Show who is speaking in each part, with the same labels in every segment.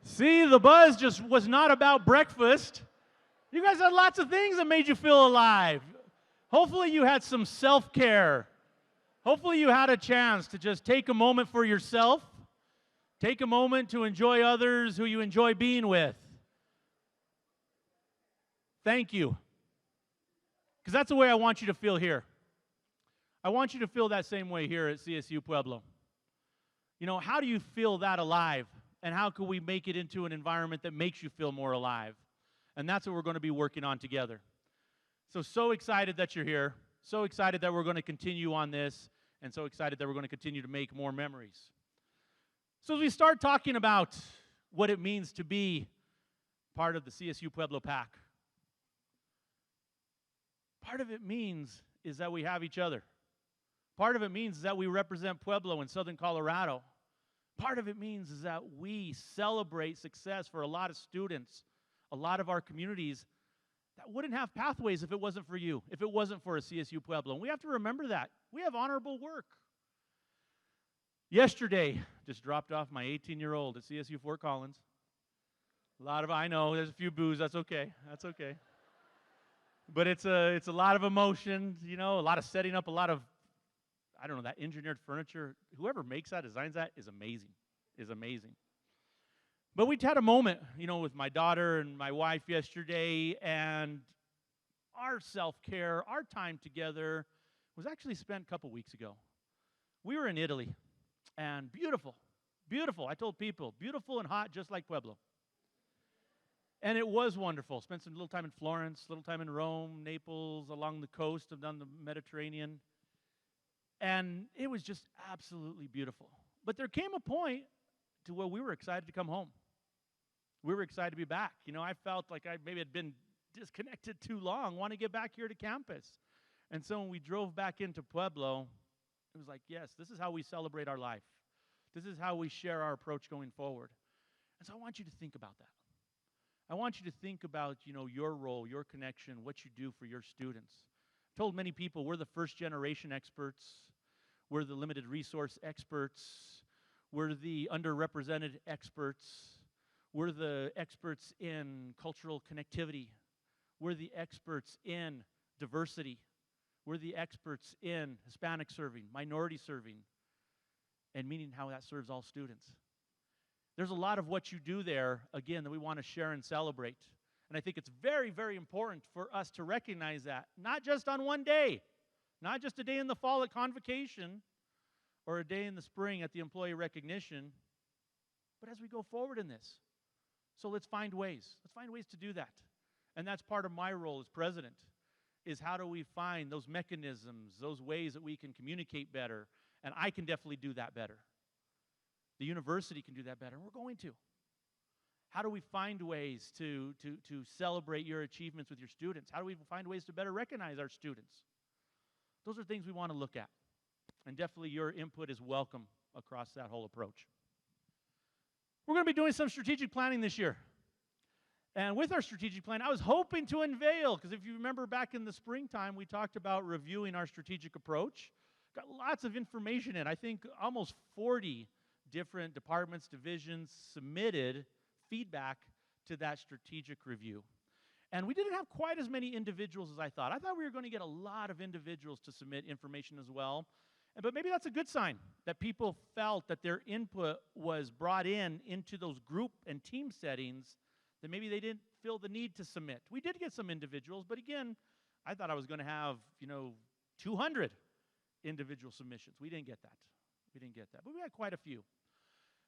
Speaker 1: See, the buzz just was not about breakfast. You guys had lots of things that made you feel alive. Hopefully you had some self-care. Hopefully you had a chance to just take a moment for yourself. Take a moment to enjoy others who you enjoy being with. Thank you. Because that's the way I want you to feel here. I want you to feel that same way here at CSU Pueblo. You know, how do you feel that alive? And how can we make it into an environment that makes you feel more alive? And that's what we're going to be working on together. So excited that you're here. So excited that we're going to continue on this. And so excited that we're going to continue to make more memories. So as we start talking about what it means to be part of the CSU Pueblo PAC, part of it means is that we have each other. Part of it means is that we represent Pueblo in southern Colorado. Part of it means is that we celebrate success for a lot of students, a lot of our communities that wouldn't have pathways if it wasn't for you, if it wasn't for a CSU Pueblo. And we have to remember that. We have honorable work. Yesterday, just dropped off my 18-year-old at CSU Fort Collins. I know, there's a few boos, that's okay, that's okay. But it's a lot of emotion, you know, a lot of setting up, a lot of, I don't know, that engineered furniture. Whoever makes that, designs that, is amazing. But we had a moment, you know, with my daughter and my wife yesterday, and our self-care, our time together was actually spent a couple weeks ago. We were in Italy, and beautiful, beautiful. I told people, beautiful and hot, just like Pueblo. And it was wonderful. Spent some little time in Florence, little time in Rome, Naples, along the coast, down the Mediterranean. And it was just absolutely beautiful. But there came a point to where we were excited to come home. We were excited to be back. You know, I felt like I maybe had been disconnected too long, want to get back here to campus. And so when we drove back into Pueblo, it was like, yes, this is how we celebrate our life. This is how we share our approach going forward. And so I want you to think about that. I want you to think about, you know, your role, your connection, what you do for your students. I've told many people we're the first generation experts. We're the limited resource experts. We're the underrepresented experts. We're the experts in cultural connectivity. We're the experts in diversity. We're the experts in Hispanic serving, minority serving, and meaning how that serves all students. There's a lot of what you do there, again, that we want to share and celebrate. And I think it's very, very important for us to recognize that, not just on one day, not just a day in the fall at convocation or a day in the spring at the employee recognition, but as we go forward in this. So let's find ways. Let's find ways to do that. And that's part of my role as president, is how do we find those mechanisms, those ways that we can communicate better. And I can definitely do that better. The university can do that better, and we're going to. How do we find ways to celebrate your achievements with your students? How do we find ways to better recognize our students? Those are things we want to look at. And definitely your input is welcome across that whole approach. We're going to be doing some strategic planning this year. And with our strategic plan, I was hoping to unveil, because if you remember back in the springtime, we talked about reviewing our strategic approach. Got lots of information in. I think almost 40 different departments, divisions submitted feedback to that strategic review. And we didn't have quite as many individuals as I thought. I thought we were going to get a lot of individuals to submit information as well. But maybe that's a good sign, that people felt that their input was brought into those group and team settings, that maybe they didn't feel the need to submit. We did get some individuals, but again, I thought I was going to have, 200 individual submissions. We didn't get that. But we had quite a few.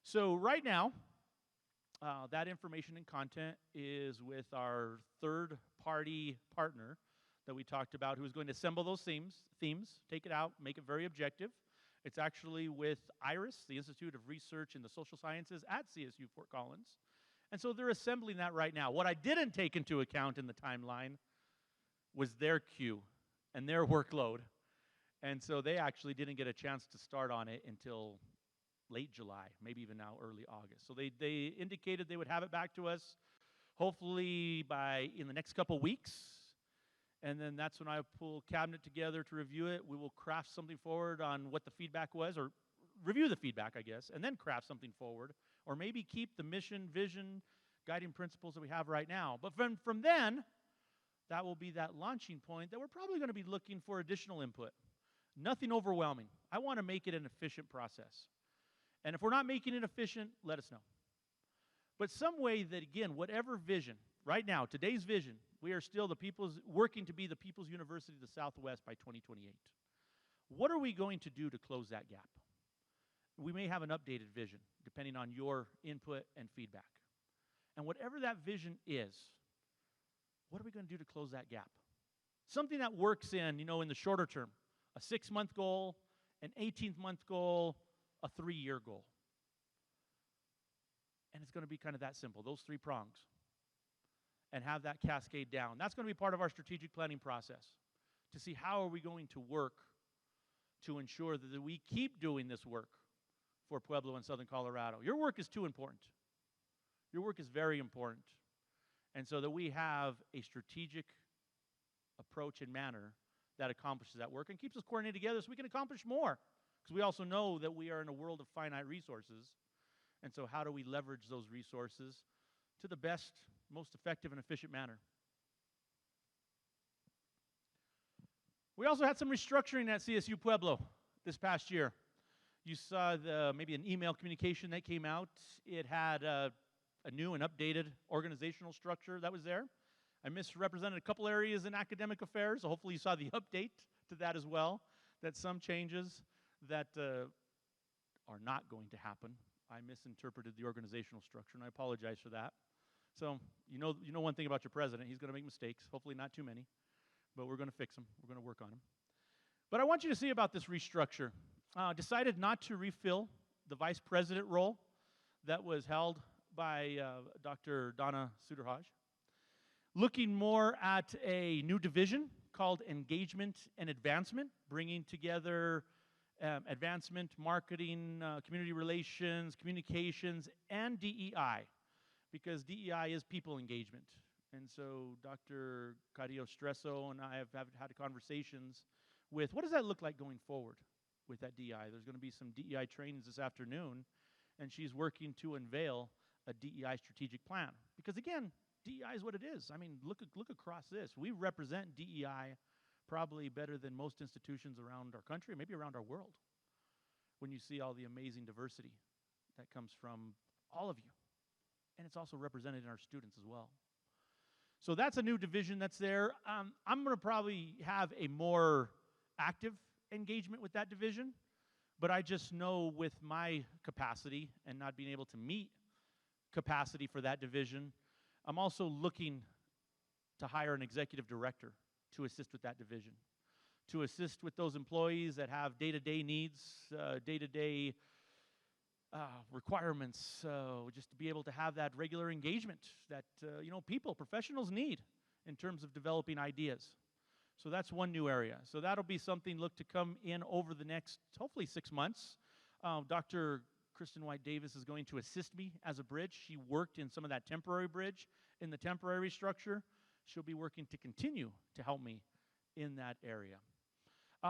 Speaker 1: So right now, that information and content is with our third-party partner that we talked about, who is going to assemble those themes, take it out, make it very objective. It's actually with IRIS, the Institute of Research in the Social Sciences at CSU Fort Collins. And so they're assembling that right now. What I didn't take into account in the timeline was their queue and their workload. And so they actually didn't get a chance to start on it until late July, maybe even now early August. So they indicated they would have it back to us hopefully in the next couple weeks. And then that's when I pull cabinet together to review it. We will craft something forward on what the feedback was, or review the feedback, I guess, and then craft something forward, or maybe keep the mission, vision, guiding principles that we have right now. But from then, that will be that launching point that we're probably going to be looking for additional input. Nothing overwhelming. I want to make it an efficient process. And if we're not making it efficient, let us know. But some way that, again, whatever vision, right now, today's vision, we are still working to be the People's University of the Southwest by 2028. What are we going to do to close that gap? We may have an updated vision, depending on your input and feedback. And whatever that vision is, what are we going to do to close that gap? Something that works in the shorter term, a 6-month goal, an 18-month goal, a 3-year goal. And it's going to be kind of that simple, those 3 prongs. And have that cascade down. That's going to be part of our strategic planning process, to see how are we going to work to ensure that we keep doing this work for Pueblo and Southern Colorado. Your work is too important. Your work is very important. And so that we have a strategic approach and manner that accomplishes that work and keeps us coordinated together so we can accomplish more. Because we also know that we are in a world of finite resources. And so how do we leverage those resources to the best, most effective and efficient manner? We also had some restructuring at CSU Pueblo this past year. You saw maybe an email communication that came out. It had a new and updated organizational structure that was there. I misrepresented a couple areas in academic affairs, so hopefully you saw the update to that as well, that some changes that are not going to happen. I misinterpreted the organizational structure, and I apologize for that. So you know one thing about your president, he's going to make mistakes, hopefully not too many, but we're going to fix them. We're going to work on them. But I want you to see about this restructure. Decided not to refill the vice president role that was held by Dr. Donna Suderhaj. Looking more at a new division called Engagement and Advancement, bringing together advancement, marketing, community relations, communications, and DEI, because DEI is people engagement. And so Dr. Carrillo Stresso and I have had conversations with what does that look like going forward with that DEI. There's going to be some DEI trainings this afternoon, and she's working to unveil a DEI strategic plan. Because again, DEI is what it is. I mean, look across this. We represent DEI probably better than most institutions around our country, maybe around our world, when you see all the amazing diversity that comes from all of you. And it's also represented in our students as well. So that's a new division that's there. I'm going to probably have a more active engagement with that division, but I just know with my capacity and not being able to meet capacity for that division, I'm also looking to hire an executive director to assist with that division, to assist with those employees that have day-to-day needs, day-to-day requirements, just to be able to have that regular engagement that professionals need in terms of developing ideas. So that's one new area. So that'll be something look to come in over the next, hopefully 6 months. Dr. Kristen White Davis is going to assist me as a bridge. She worked in some of that temporary bridge in the temporary structure. She'll be working to continue to help me in that area.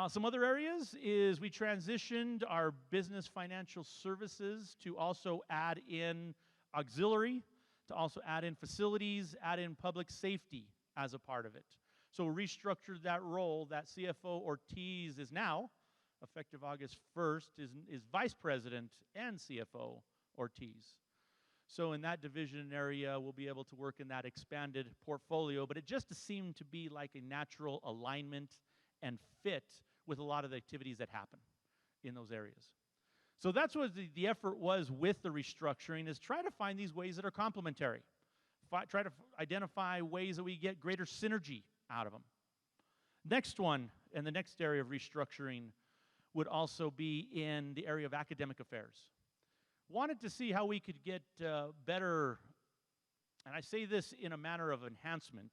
Speaker 1: Some other areas is we transitioned our business financial services to also add in auxiliary, to also add in facilities, add in public safety as a part of it. So restructured that role. That CFO Ortiz is now, effective August 1st, is Vice President and CFO Ortiz. So in that division area, we'll be able to work in that expanded portfolio, but it just seemed to be like a natural alignment and fit with a lot of the activities that happen in those areas. So that's what the effort was with the restructuring, is try to find these ways that are complementary. Try to identify ways that we get greater synergy out of them. Next one, and the next area of restructuring would also be in the area of academic affairs. Wanted to see how we could get better, and I say this in a manner of enhancement,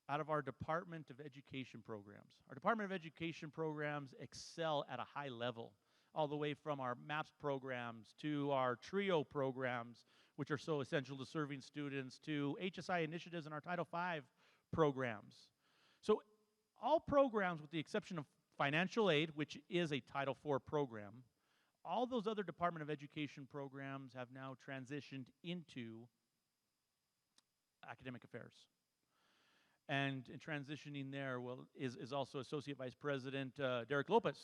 Speaker 1: out of our Department of Education programs. Our Department of Education programs excel at a high level, all the way from our MAPS programs to our TRIO programs, which are so essential to serving students, to HSI initiatives and our Title V programs. So all programs, with the exception of financial aid, which is a Title IV program, all those other Department of Education programs have now transitioned into academic affairs. And in transitioning there is also Associate Vice President Derek Lopez,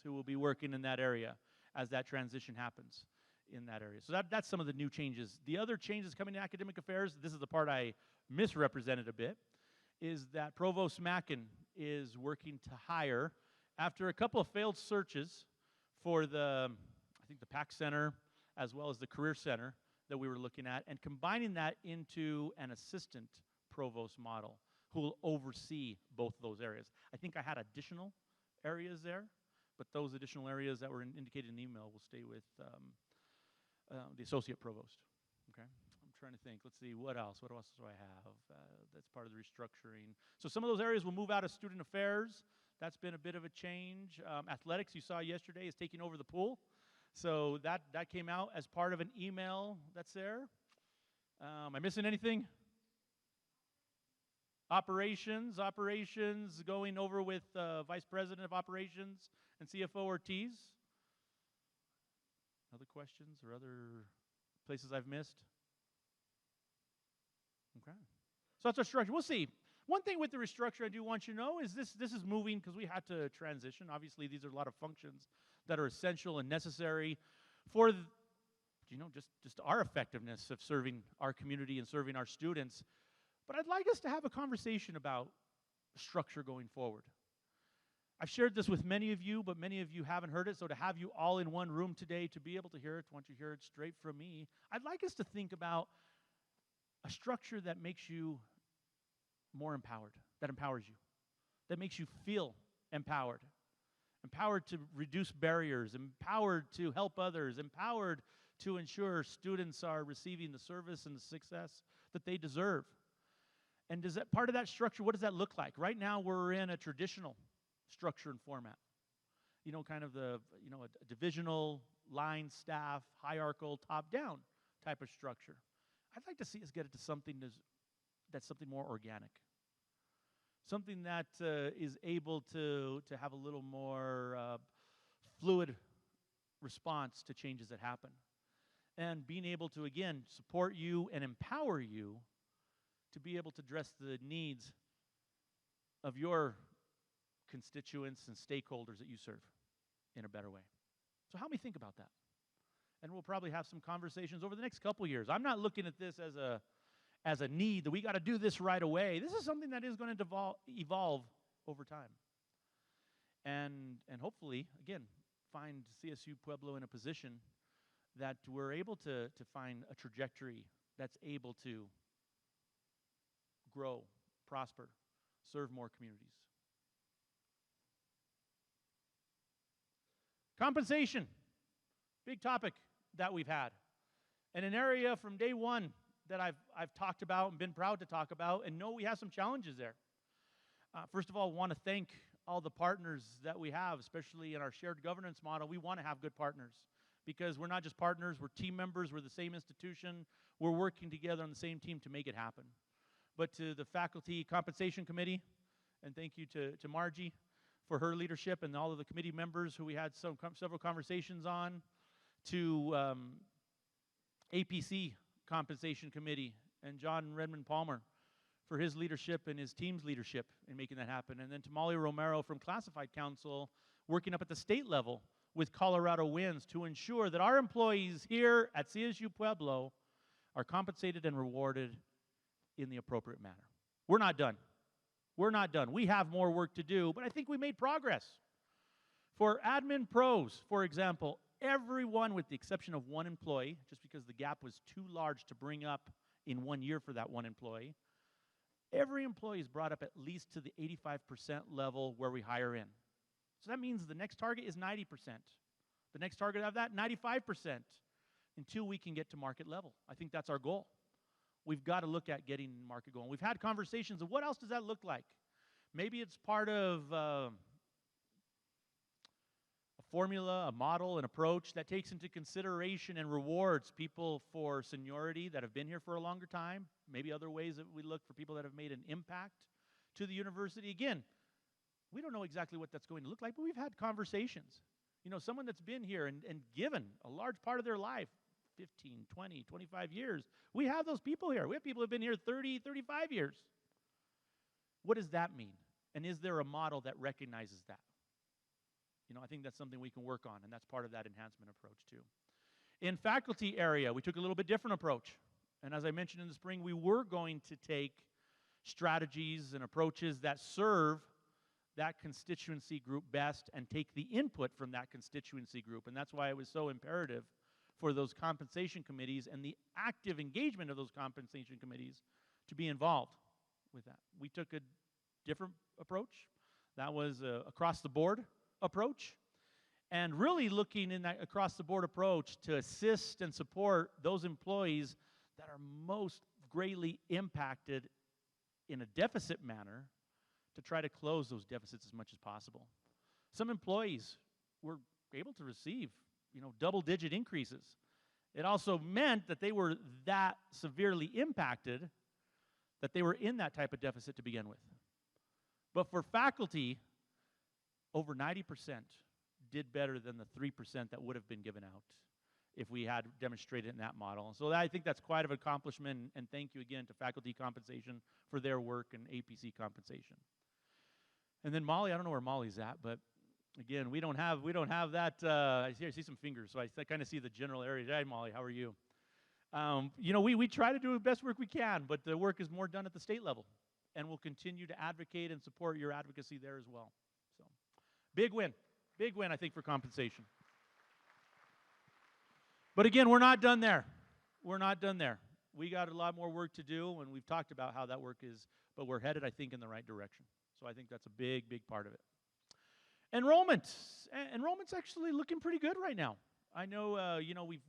Speaker 1: who will be working in that area as that transition happens in that area. So that's some of the new changes. The other changes coming to academic affairs, this is the part I misrepresented a bit, is that Provost Mackin is working to hire, after a couple of failed searches for I think the PAC Center as well as the Career Center that we were looking at, and combining that into an assistant provost model who will oversee both of those areas. I think I had additional areas there, but those additional areas that were indicated in the email will stay with the associate provost. Okay, I'm trying to think. Let's see, what else? What else do I have? That's part of the restructuring. So some of those areas will move out of student affairs. That's been a bit of a change. Athletics, you saw yesterday, is taking over the pool. So that came out as part of an email that's there. Am I missing anything? Operations going over with Vice President of Operations and CFO Ortiz. Other questions or other places I've missed? Okay. So that's our structure. We'll see. One thing with the restructure I do want you to know is this is moving because we had to transition. Obviously, these are a lot of functions that are essential and necessary for just our effectiveness of serving our community and serving our students. But I'd like us to have a conversation about structure going forward. I've shared this with many of you, but many of you haven't heard it. So to have you all in one room today to be able to hear it, once you hear it straight from me, I'd like us to think about a structure that makes you more empowered, that empowers you, that makes you feel empowered. Empowered to reduce barriers, empowered to help others, empowered to ensure students are receiving the service and the success that they deserve. And does that part of that structure, what does that look like? Right now we're in a traditional structure and format. Kind of a divisional, line staff, hierarchical, top-down type of structure. I'd like to see us get it to something that's something more organic. Something that is able to have a little more fluid response to changes that happen. And being able to, again, support you and empower you to be able to address the needs of your constituents and stakeholders that you serve in a better way. So help me think about that. And we'll probably have some conversations over the next couple years. I'm not looking at this as a need that we got to do this right away. This is something that is going to evolve over time. And hopefully, again, find CSU Pueblo in a position that we're able to find a trajectory that's able to grow, prosper, serve more communities. Compensation, big topic that we've had. And an area from day one that I've talked about and been proud to talk about, and know we have some challenges there. First of all, I want to thank all the partners that we have, especially in our shared governance model. We want to have good partners because we're not just partners, we're team members, we're the same institution, we're working together on the same team to make it happen. But to the Faculty Compensation Committee, and thank you to Margie for her leadership and all of the committee members who we had several conversations on, to APC Compensation Committee and John Redmond Palmer for his leadership and his team's leadership in making that happen. And then to Molly Romero from Classified Council, working up at the state level with Colorado Winds to ensure that our employees here at CSU Pueblo are compensated and rewarded in the appropriate manner. We're not done. We're not done. We have more work to do, but I think we made progress. For admin pros, for example, everyone with the exception of one employee, just because the gap was too large to bring up in 1 year for that one employee, every employee is brought up at least to the 85% level where we hire in. So that means the next target is 90%. The next target of that, 95%, until we can get to market level. I think that's our goal. We've got to look at getting market going. We've had conversations of what else does that look like? Maybe it's part of a formula, a model, an approach that takes into consideration and rewards people for seniority that have been here for a longer time. Maybe other ways that we look for people that have made an impact to the university. Again, we don't know exactly what that's going to look like, but we've had conversations. Someone that's been here and given a large part of their life, 15, 20, 25 years. We have those people here. We have people who have been here 30, 35 years. What does that mean? And is there a model that recognizes that? I think that's something we can work on, and that's part of that enhancement approach too. In faculty area, we took a little bit different approach. And as I mentioned in the spring, we were going to take strategies and approaches that serve that constituency group best and take the input from that constituency group. And that's why it was so imperative for those compensation committees and the active engagement of those compensation committees to be involved with that. We took a different approach. That was across the board approach, and really looking in that across-the-board approach to assist and support those employees that are most greatly impacted in a deficit manner to try to close those deficits as much as possible. Some employees were able to receive, double-digit increases. It also meant that they were that severely impacted that they were in that type of deficit to begin with. But for faculty, over 90% did better than the 3% that would have been given out if we had demonstrated in that model. So I think that's quite an accomplishment, and thank you again to faculty compensation for their work and APC compensation. And then Molly, I don't know where Molly's at, but again, we don't have that. I see some fingers, so I kind of see the general area. Hey, Molly, how are you? We try to do the best work we can, but the work is more done at the state level, and we'll continue to advocate and support your advocacy there as well. So, big win, I think, for compensation. But again, we're not done there. We're not done there. We got a lot more work to do, and we've talked about how that work is, but we're headed, I think, in the right direction. So I think that's a big, big part of it. Enrollment's actually looking pretty good right now. I know,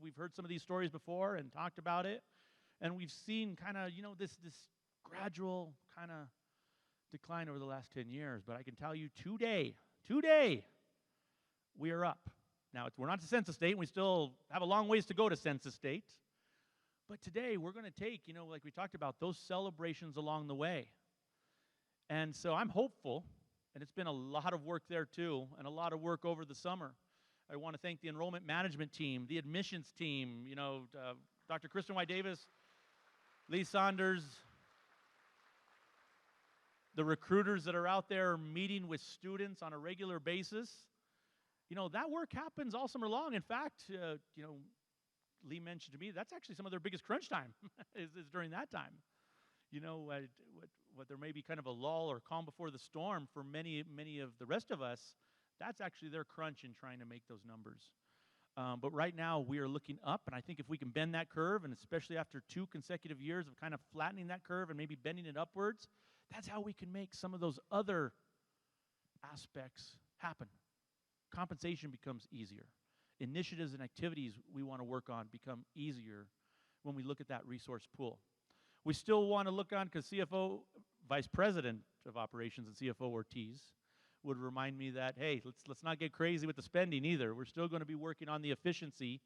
Speaker 1: we've heard some of these stories before and talked about it, and we've seen kind of, this gradual kind of decline over the last 10 years. But I can tell you today, we are up. Now, we're not to census state, and we still have a long ways to go to census state. But today, we're going to take, like we talked about, those celebrations along the way. And so I'm hopeful, and it's been a lot of work there too, and a lot of work over the summer. I want to thank the enrollment management team, the admissions team, Dr. Kristen White Davis, Lee Saunders, the recruiters that are out there meeting with students on a regular basis. That work happens all summer long. In fact, Lee mentioned to me that's actually some of their biggest crunch time is during that time. What there may be kind of a lull or calm before the storm for many of the rest of us, that's actually their crunch in trying to make those numbers. But right now, we are looking up, and I think if we can bend that curve, and especially after 2 consecutive years of kind of flattening that curve and maybe bending it upwards, that's how we can make some of those other aspects happen. Compensation becomes easier. Initiatives and activities we want to work on become easier when we look at that resource pool. We still want to look on, because CFO, Vice President of Operations and CFO Ortiz would remind me that, hey, let's not get crazy with the spending either. We're still going to be working on the efficiency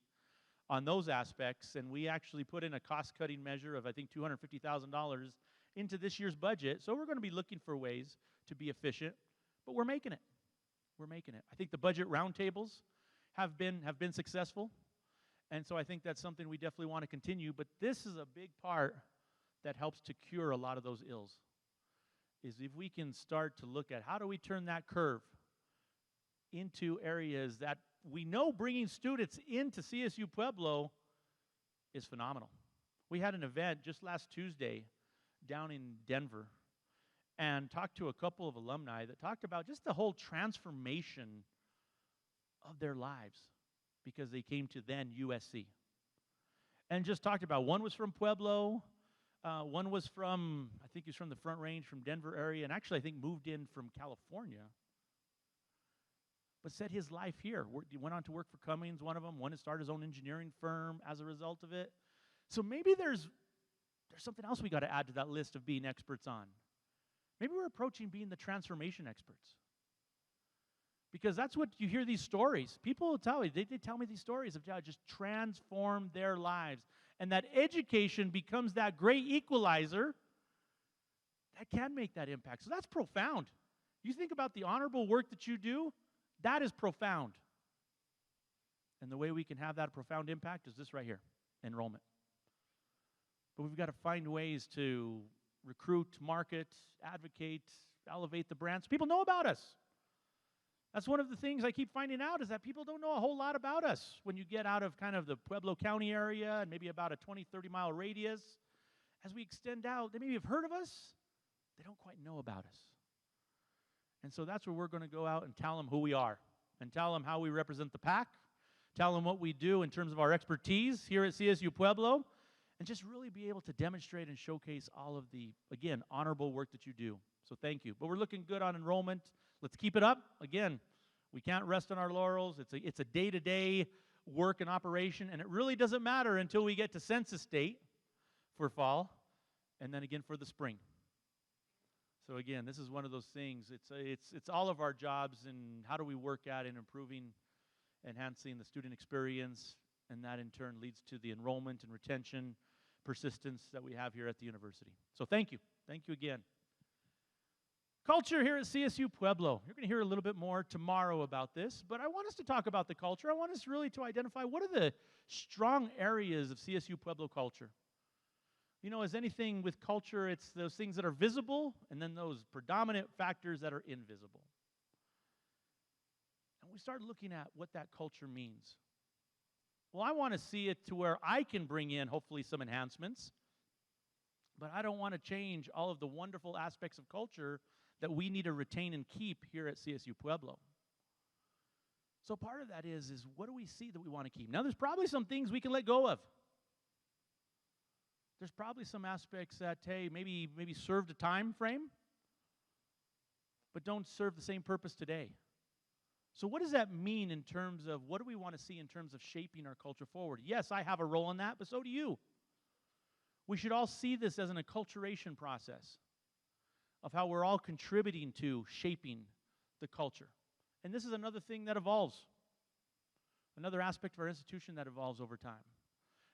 Speaker 1: on those aspects, and we actually put in a cost-cutting measure of, I think, $250,000 into this year's budget. So we're going to be looking for ways to be efficient, but we're making it. We're making it. I think the budget roundtables have been successful, and so I think that's something we definitely want to continue. But this is a big part that helps to cure a lot of those ills, is if we can start to look at how do we turn that curve into areas that we know bringing students into CSU Pueblo is phenomenal. We had an event just last Tuesday down in Denver and talked to a couple of alumni that talked about just the whole transformation of their lives because they came to then USC. And just talked about, one was from Pueblo, one was from, I think he's from the Front Range, from Denver area, and actually I think moved in from California, but set his life here. He went on to work for Cummings, one of them, wanted to start his own engineering firm as a result of it. So maybe there's something else we got to add to that list of being experts on. Maybe we're approaching being the transformation experts. Because that's what you hear these stories. People will tell you, they tell me these stories of how just transform their lives. And that education becomes that great equalizer that can make that impact. So that's profound. You think about the honorable work that you do, that is profound. And the way we can have that profound impact is this right here, enrollment. But we've got to find ways to recruit, market, advocate, elevate the brand so people know about us. That's one of the things I keep finding out is that people don't know a whole lot about us when you get out of kind of the Pueblo County area and maybe about a 20, 30-mile radius. As we extend out, they maybe have heard of us. They don't quite know about us. And so that's where we're going to go out and tell them who we are and tell them how we represent the PAC, tell them what we do in terms of our expertise here at CSU Pueblo, and just really be able to demonstrate and showcase all of the, again, honorable work that you do. So thank you. But we're looking good on enrollment. Let's keep it up. Again, we can't rest on our laurels. It's a day-to-day work and operation, and it really doesn't matter until we get to census date for fall, and then again for the spring. So again, this is one of those things. It's all of our jobs, and how do we work at in improving, enhancing the student experience, and that in turn leads to the enrollment and retention, persistence that we have here at the university. So thank you. Thank you again. Culture here at CSU Pueblo. You're going to hear a little bit more tomorrow about this, but I want us to talk about the culture. I want us really to identify what are the strong areas of CSU Pueblo culture. You know, as anything with culture, it's those things that are visible and then those predominant factors that are invisible. And we start looking at what that culture means. Well, I want to see it to where I can bring in, hopefully, some enhancements, but I don't want to change all of the wonderful aspects of culture that we need to retain and keep here at CSU Pueblo. So part of that is what do we see that we want to keep? Now, there's probably some things we can let go of. There's probably some aspects that, hey, maybe served a time frame, but don't serve the same purpose today. So what does that mean in terms of what do we want to see in terms of shaping our culture forward? Yes, I have a role in that, but so do you. We should all see this as an acculturation process of how we're all contributing to shaping the culture. And this is another thing that evolves, another aspect of our institution that evolves over time.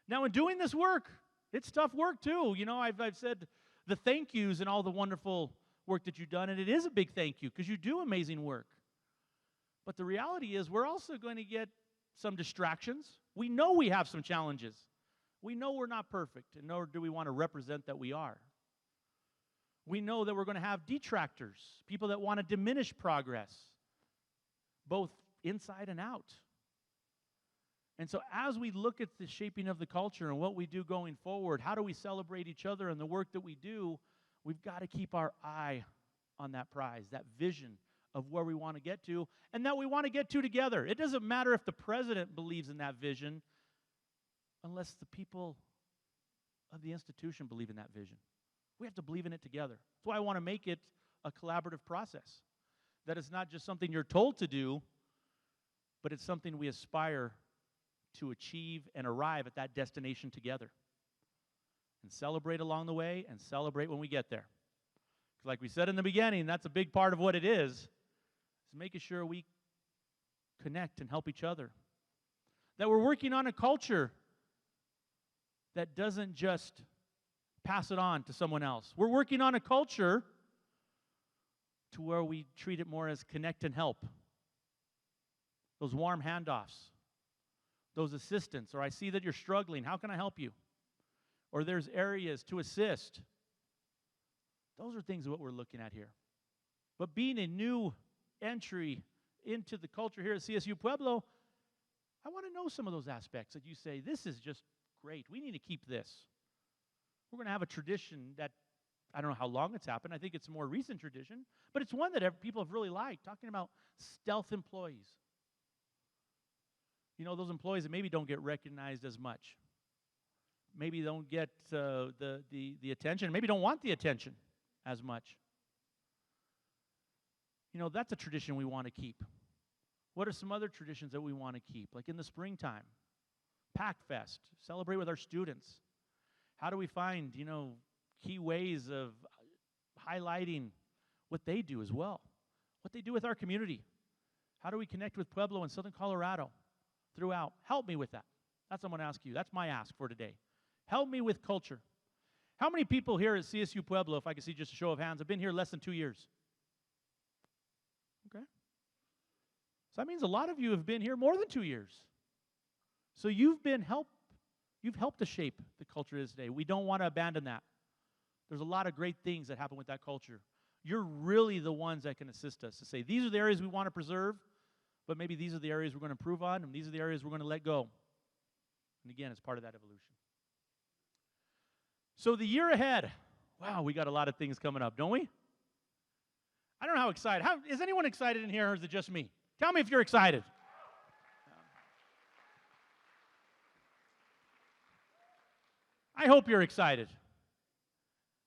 Speaker 1: Now, in doing this work, it's tough work too. You know, I've said the thank yous and all the wonderful work that you've done, and it is a big thank you because you do amazing work. But the reality is we're also going to get some distractions. We know we have some challenges. We know we're not perfect, and nor do we want to represent that we are. We know that we're going to have detractors, people that want to diminish progress, both inside and out. And so as we look at the shaping of the culture and what we do going forward, how do we celebrate each other and the work that we do, we've got to keep our eye on that prize, that vision of where we want to get to, and that we want to get to together. It doesn't matter if the president believes in that vision unless the people of the institution believe in that vision. We have to believe in it together. That's why I want to make it a collaborative process. That it's not just something you're told to do, but it's something we aspire to achieve and arrive at that destination together. And celebrate along the way and celebrate when we get there. Because like we said in the beginning, that's a big part of what it is making sure we connect and help each other. That we're working on a culture that doesn't just pass it on to someone else. We're working on a culture to where we treat it more as connect and help. Those warm handoffs, those assistance, or I see that you're struggling, how can I help you? Or there's areas to assist. Those are things what we're looking at here. But being a new entry into the culture here at CSU Pueblo, I want to know some of those aspects that you say, this is just great. We need to keep this. We're going to have a tradition that, I don't know how long it's happened. I think it's a more recent tradition, but it's one that people have really liked, talking about stealth employees. You know, those employees that maybe don't get recognized as much. Maybe don't get the attention, maybe don't want the attention as much. You know, that's a tradition we want to keep. What are some other traditions that we want to keep? Like in the springtime, Pack Fest, celebrate with our students. How do we find, you know, key ways of highlighting what they do as well, what they do with our community? How do we connect with Pueblo and Southern Colorado throughout? Help me with that. That's what I'm going to ask you. That's my ask for today. Help me with culture. How many people here at CSU Pueblo, if I can see just a show of hands, have been here less than 2 years? Okay. So that means a lot of you have been here more than 2 years. So you've helped to shape the culture it is today. We don't want to abandon that. There's a lot of great things that happen with that culture. You're really the ones that can assist us to say, these are the areas we want to preserve, but maybe these are the areas we're going to improve on, and these are the areas we're going to let go. And again, it's part of that evolution. So the year ahead, wow, we got a lot of things coming up, don't we? I don't know how excited. Is anyone excited in here, or is it just me? Tell me if you're excited. I hope you're excited.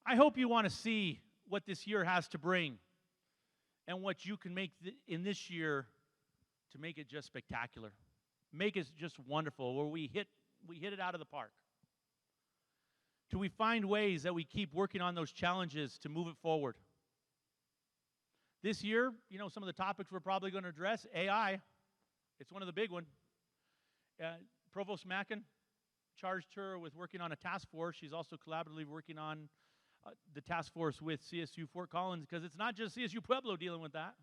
Speaker 1: I hope you want to see what this year has to bring and what you can make in this year to make it just spectacular. Make it just wonderful, where we hit it out of the park. Do we find ways that we keep working on those challenges to move it forward? This year, some of the topics we're probably going to address, AI, it's one of the big ones. Provost Mackin charged her with working on a task force. She's also collaboratively working on the task force with CSU Fort Collins, because it's not just CSU Pueblo dealing with that.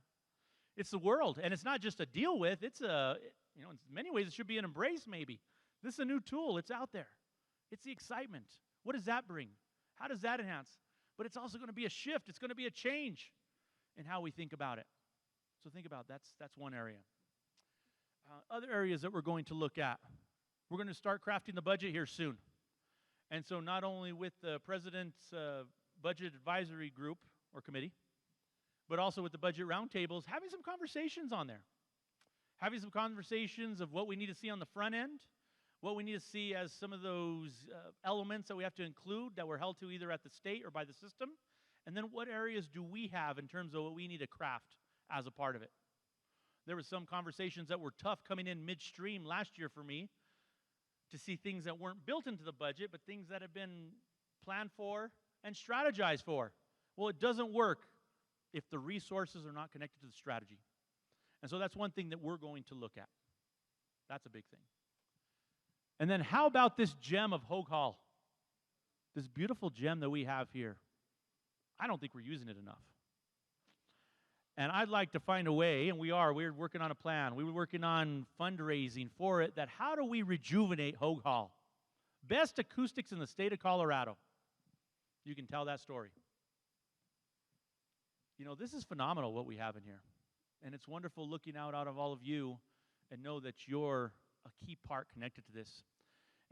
Speaker 1: It's the world, and it's not just a deal with, it's in many ways it should be an embrace maybe. This is a new tool, it's out there. It's the excitement. What does that bring? How does that enhance? But it's also going to be a shift, it's going to be a change in how we think about it. So think about that's one area. Other areas that we're going to look at. We're going to start crafting the budget here soon. And so not only with the President's Budget Advisory Group or Committee, but also with the budget roundtables, having some conversations on there. Having some conversations of what we need to see on the front end, what we need to see as some of those elements that we have to include that we're held to either at the state or by the system, and then what areas do we have in terms of what we need to craft as a part of it. There were some conversations that were tough coming in midstream last year for me to see things that weren't built into the budget, but things that have been planned for and strategized for. Well, it doesn't work if the resources are not connected to the strategy. And so that's one thing that we're going to look at. That's a big thing. And then how about this gem of Hogue Hall? This beautiful gem that we have here. I don't think we're using it enough. And I'd like to find a way, and we're working on a plan. We were working on fundraising for it, that how do we rejuvenate Hogue Hall? Best acoustics in the state of Colorado. You can tell that story. This is phenomenal what we have in here. And it's wonderful looking out of all of you and know that you're a key part connected to this.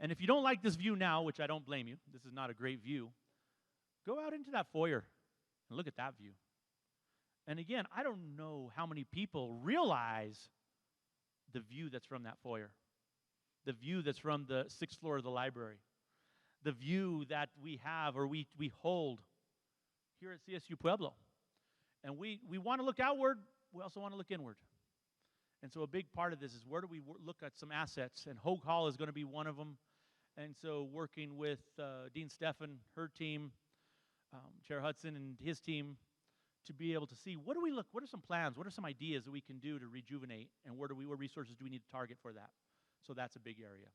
Speaker 1: And if you don't like this view now, which I don't blame you, this is not a great view, go out into that foyer and look at that view. And again, I don't know how many people realize the view that's from that foyer, the view that's from the 6th floor of the library, the view that we have or we hold here at CSU Pueblo. And we want to look outward, we also want to look inward. And so a big part of this is where do we look at some assets, and Hogue Hall is going to be one of them. And so working with Dean Steffen, her team, Chair Hudson and his team, to be able to see what are some plans, what are some ideas that we can do to rejuvenate, and what resources do we need to target for that? So that's a big area.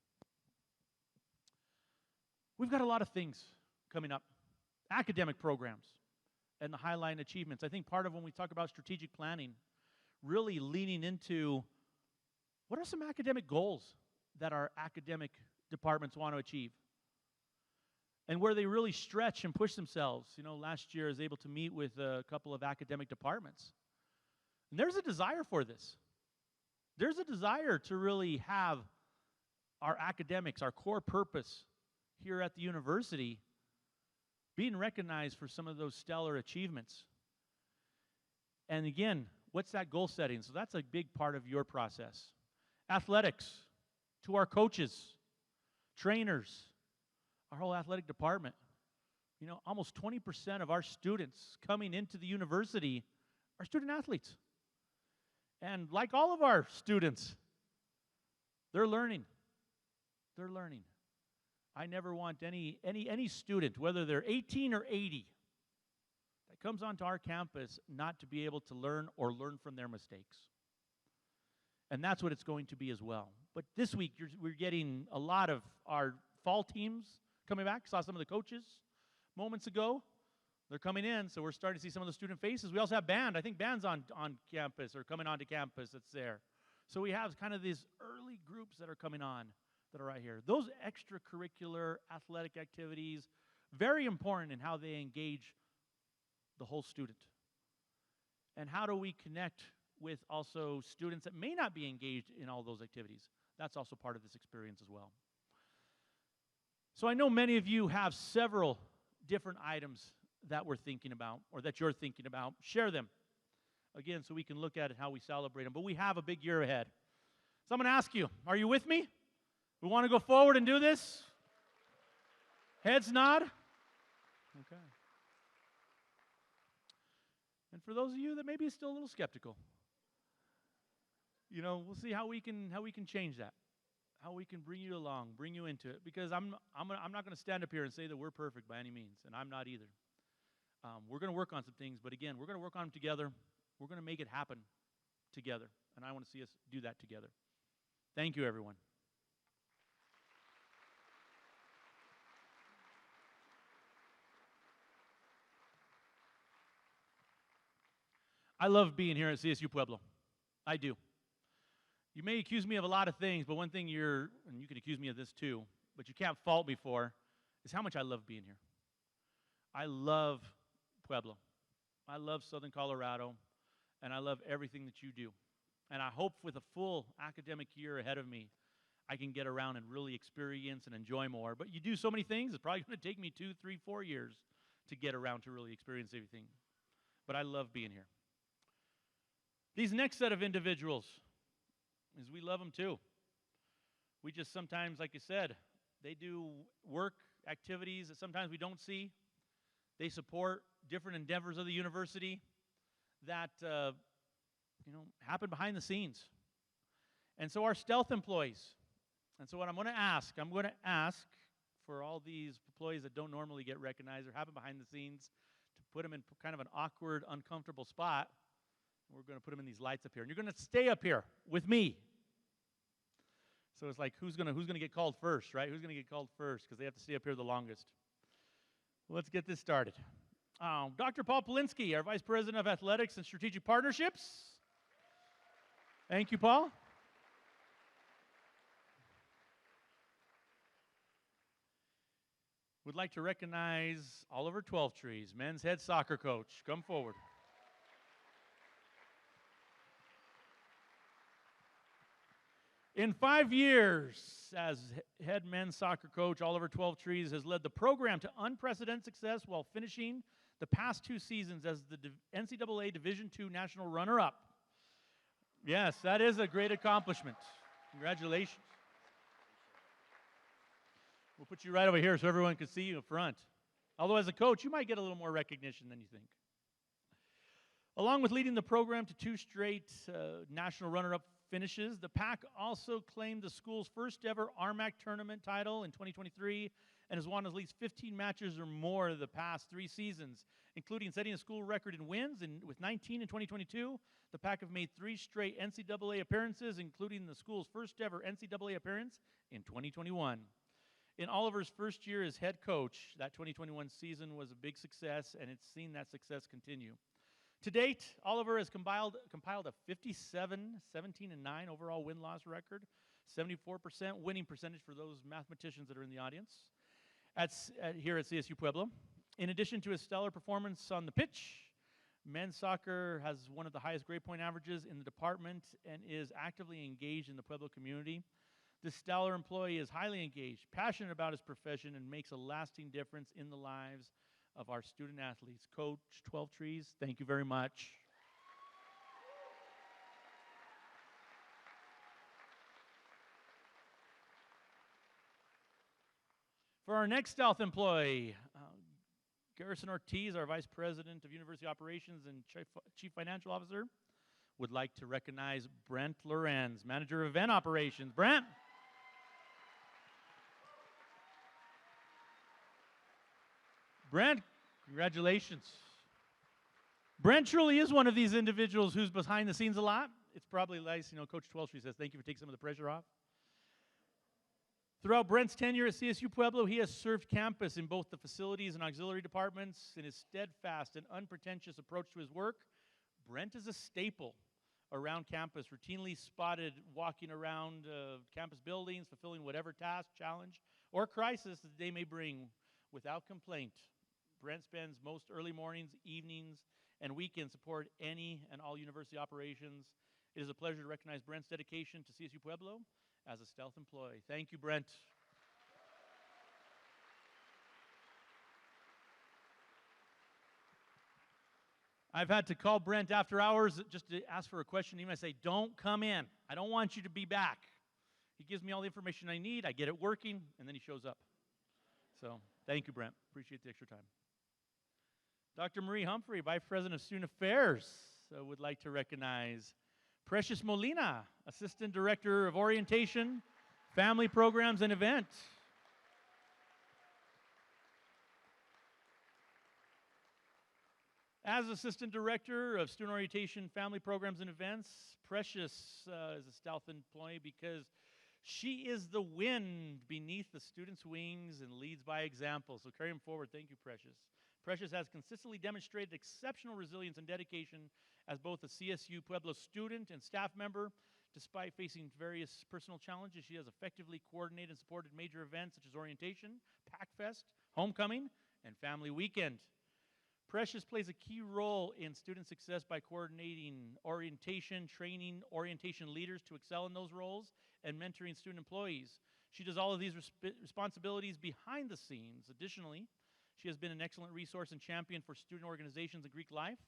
Speaker 1: We've got a lot of things coming up. Academic programs and the highlight achievements. I think part of when we talk about strategic planning, really leaning into what are some academic goals that our academic departments want to achieve, and where they really stretch and push themselves. Last year I was able to meet with a couple of academic departments. And there's a desire for this. There's a desire to really have our academics, our core purpose here at the university, being recognized for some of those stellar achievements. And again, what's that goal setting? So that's a big part of your process. Athletics, to our coaches, trainers, our whole athletic department. Almost 20% of our students coming into the university are student athletes. And like all of our students, they're learning. They're learning. I never want any student, whether they're 18 or 80, that comes onto our campus not to be able to learn or learn from their mistakes. And that's what it's going to be as well. But this week, we're getting a lot of our fall teams coming back. Saw some of the coaches moments ago. They're coming in, so we're starting to see some of the student faces. We also have band. I think band's on campus or coming onto campus that's there. So we have kind of these early groups that are coming on that are right here. Those extracurricular athletic activities, very important in how they engage the whole student. And how do we connect with also students that may not be engaged in all those activities? That's also part of this experience as well. So I know many of you have several different items that we're thinking about or that you're thinking about. Share them, again, so we can look at it, how we celebrate them. But we have a big year ahead. So I'm going to ask you, are you with me? We want to go forward and do this? Heads nod? Okay. And for those of you that may be still a little skeptical, we'll see how we can change that, how we can bring you along, bring you into it. Because I'm not going to stand up here and say that we're perfect by any means, and I'm not either. We're going to work on some things, but again, we're going to work on them together. We're going to make it happen together, and I want to see us do that together. Thank you, everyone. I love being here at CSU Pueblo. I do. You may accuse me of a lot of things, but one thing and you can accuse me of this too, but you can't fault me for, is how much I love being here. I love Pueblo. I love Southern Colorado, and I love everything that you do. And I hope with a full academic year ahead of me, I can get around and really experience and enjoy more. But you do so many things, it's probably going to take me 2, 3, 4 years to get around to really experience everything. But I love being here. These next set of individuals, we love them too. We just sometimes, like you said, they do work activities that sometimes we don't see. They support different endeavors of the university that happen behind the scenes. And so our stealth employees. And so what I'm going to ask for all these employees that don't normally get recognized or happen behind the scenes to put them in kind of an awkward, uncomfortable spot. We're going to put them in these lights up here. And you're going to stay up here with me. So it's like, who's going to get called first, right? Who's going to get called first? Because they have to stay up here the longest. Well, let's get this started. Dr. Paul Polinsky, our Vice President of Athletics and Strategic Partnerships. Thank you, Paul. Would like to recognize Oliver Twelvetrees, men's head soccer coach. Come forward. In 5 years as head men's soccer coach, Oliver Twelvetrees has led the program to unprecedented success while finishing the past 2 seasons as the NCAA Division II national runner-up. Yes, that is a great accomplishment. Congratulations. We'll put you right over here so everyone can see you up front. Although as a coach, you might get a little more recognition than you think. Along with leading the program to 2 straight national runner-up finishes, the Pack also claimed the school's first ever RMAC tournament title in 2023 and has won at least 15 matches or more the past 3 seasons, including setting a school record in wins with 19 in 2022. The Pack have made 3 straight NCAA appearances, including the school's first ever NCAA appearance in 2021. In Oliver's first year as head coach, that 2021 season was a big success, and it's seen that success continue. To date, Oliver has compiled a 57, 17, and 9 overall win-loss record, 74% winning percentage for those mathematicians that are in the audience here at CSU Pueblo. In addition to his stellar performance on the pitch, men's soccer has one of the highest grade point averages in the department and is actively engaged in the Pueblo community. This stellar employee is highly engaged, passionate about his profession, and makes a lasting difference in the lives of our student athletes. Coach Twelvetrees, thank you very much. For our next stealth employee, Garrison Ortiz, our Vice President of University Operations and Chief Financial Officer, would like to recognize Brent Lorenz, Manager of Event Operations. Brent. Brent, congratulations. Brent truly is one of these individuals who's behind the scenes a lot. It's probably nice, Coach Twelvetrees says, thank you for taking some of the pressure off. Throughout Brent's tenure at CSU Pueblo, he has served campus in both the facilities and auxiliary departments. In his steadfast and unpretentious approach to his work, Brent is a staple around campus, routinely spotted walking around campus buildings, fulfilling whatever task, challenge, or crisis that they may bring without complaint. Brent spends most early mornings, evenings, and weekends support any and all university operations. It is a pleasure to recognize Brent's dedication to CSU Pueblo as a stealth employee. Thank you, Brent. I've had to call Brent after hours just to ask for a question. Even I say, don't come in. I don't want you to be back. He gives me all the information I need. I get it working, and then he shows up. So thank you, Brent. Appreciate the extra time. Dr. Marie Humphrey, Vice President of Student Affairs, would like to recognize Precious Molina, Assistant Director of Orientation, Family Programs, and Events. As Assistant Director of Student Orientation, Family Programs, and Events, Precious is a stealth employee because she is the wind beneath the students' wings and leads by example. So carry them forward. Thank you, Precious. Precious has consistently demonstrated exceptional resilience and dedication as both a CSU Pueblo student and staff member. Despite facing various personal challenges, she has effectively coordinated and supported major events such as orientation, PACFest, homecoming, and family weekend. Precious plays a key role in student success by coordinating orientation, training orientation leaders to excel in those roles, and mentoring student employees. She does all of these responsibilities behind the scenes. Additionally, she has been an excellent resource and champion for student organizations in Greek life.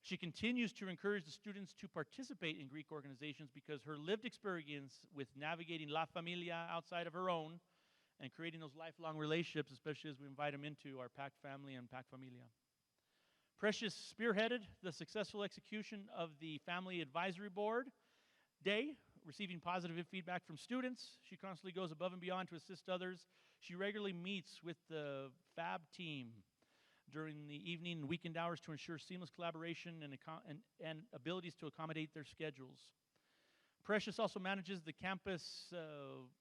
Speaker 1: She continues to encourage the students to participate in Greek organizations because her lived experience with navigating La Familia outside of her own and creating those lifelong relationships, especially as we invite them into our PAC family and PAC Familia. Precious spearheaded the successful execution of the Family Advisory Board Day, receiving positive feedback from students. She constantly goes above and beyond to assist others. She regularly meets with the FAB team during the evening and weekend hours to ensure seamless collaboration and abilities to accommodate their schedules. Precious also manages the campus